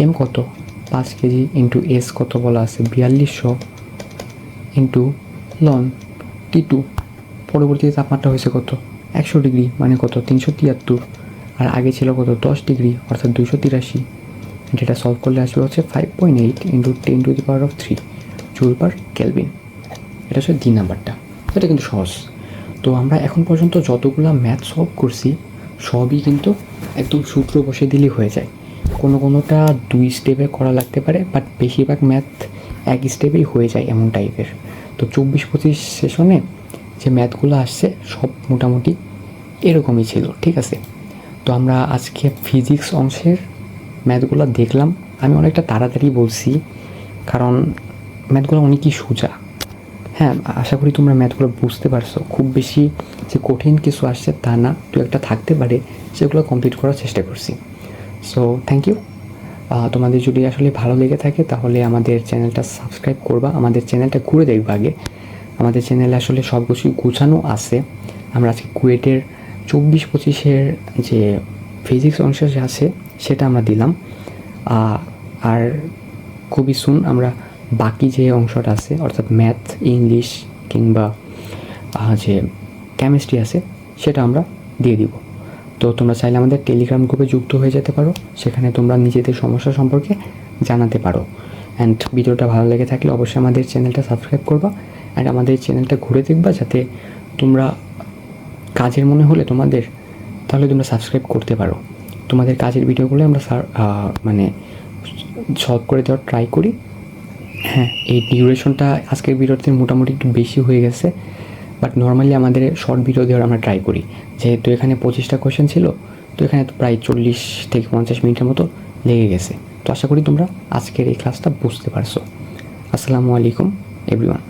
M কত 5 কেজি ইন্টু S কত বলা আছে 4200 ইন্টু ln T2, পরবর্তীতে তাপমাত্রা হয়েছে কত 100 ডিগ্রি, মানে কত 373, আর আগে ছিল কত 10 ডিগ্রি অর্থাৎ 283। যেটা সলভ করলে আসবে হচ্ছে 5.8 × 10⁻³ জুল/কেলভিন। এটা হচ্ছে 2 নাম্বারটা। এটা কিন্তু সহজ। তো আমরা এখন পর্যন্ত যতগুলো ম্যাথ সলভ করছি সবই কিন্তু একদম সূত্র বসে দিলেই হয়ে যায়। কোনোটা 2 স্টেপে করা লাগতে পারে, বাট বেশিরভাগ ম্যাথ 1 স্টেপেই হয়ে যায় এমন টাইপের। তো 24-25 সেশনে যে ম্যাথগুলো আসছে সব মোটামুটি এরকমই ছিল, ঠিক আছে। তো আমরা আজকে ফিজিক্স অংশের ম্যাথগুলো দেখলাম। আমি অনেকটা তাড়াতাড়ি বলছি কারণ ম্যাথগুলো অনেকই সোজা। হ্যাঁ, আশা করি তোমরা ম্যাথগুলো বুঝতে পারছো। খুব বেশি যে কঠিন কিছু আসছে তা না, দু একটা থাকতে পারে, সেগুলো কমপ্লিট করার চেষ্টা করছি। So thank you. তোমাদের যদি আসলে ভালো লেগে থাকে তাহলে আমাদের চ্যানেলটা সাবস্ক্রাইব করবা, আমাদের চ্যানেলটা ঘুরে দেখবা আগে। আমাদের চ্যানেলে আসলে সব কিছুই গুছানো আছে। আমরা আজকে কুয়েটের 24-25-এর যে ফিজিক্স অংশ আছে সেটা আমরা দিলাম, আর খুবই সুন আমরা বাকি যে অংশটা আছে অর্থাৎ ম্যাথ, ইংলিশ কিংবা যে কেমিস্ট্রি আছে সেটা আমরা দিয়ে দিব। তো তোমরা চাইলে আমাদের টেলিগ্রাম গ্রুপে যুক্ত হয়ে যেতে পারো, সেখানে তোমরা নিজেদের সমস্যা সম্পর্কে জানাতে পারো। অ্যান্ড ভিডিওটা ভালো লেগে থাকলে অবশ্যই আমাদের চ্যানেলটা সাবস্ক্রাইব করবা অ্যান্ড আমাদের চ্যানেলটা ঘুরে দেখবা, যাতে তোমরা কাজের মনে হলে তোমাদের তাহলে তোমরা সাবস্ক্রাইব করতে পারো। তোমাদের কাজের ভিডিওগুলো আমরা মানে সলভ করে দেওয়ার ট্রাই করি। হ্যাঁ, এই ডিউরেশনটা আজকের ভিডিওতে মোটামুটি একটু বেশি হয়ে গেছে, বাট নর্মালি আমাদের শর্ট ভিডিও দেওয়ার আমরা ট্রাই করি। যেহেতু এখানে 25টা কোয়েশ্চেন ছিল, তো এখানে তো প্রায় 40 থেকে 50 মিনিটের মতো লেগে গেছে। তো আশা করি তোমরা আজকের এই ক্লাসটা বুঝতে পারছো। আসসালামু আলাইকুম এভরিওয়ান।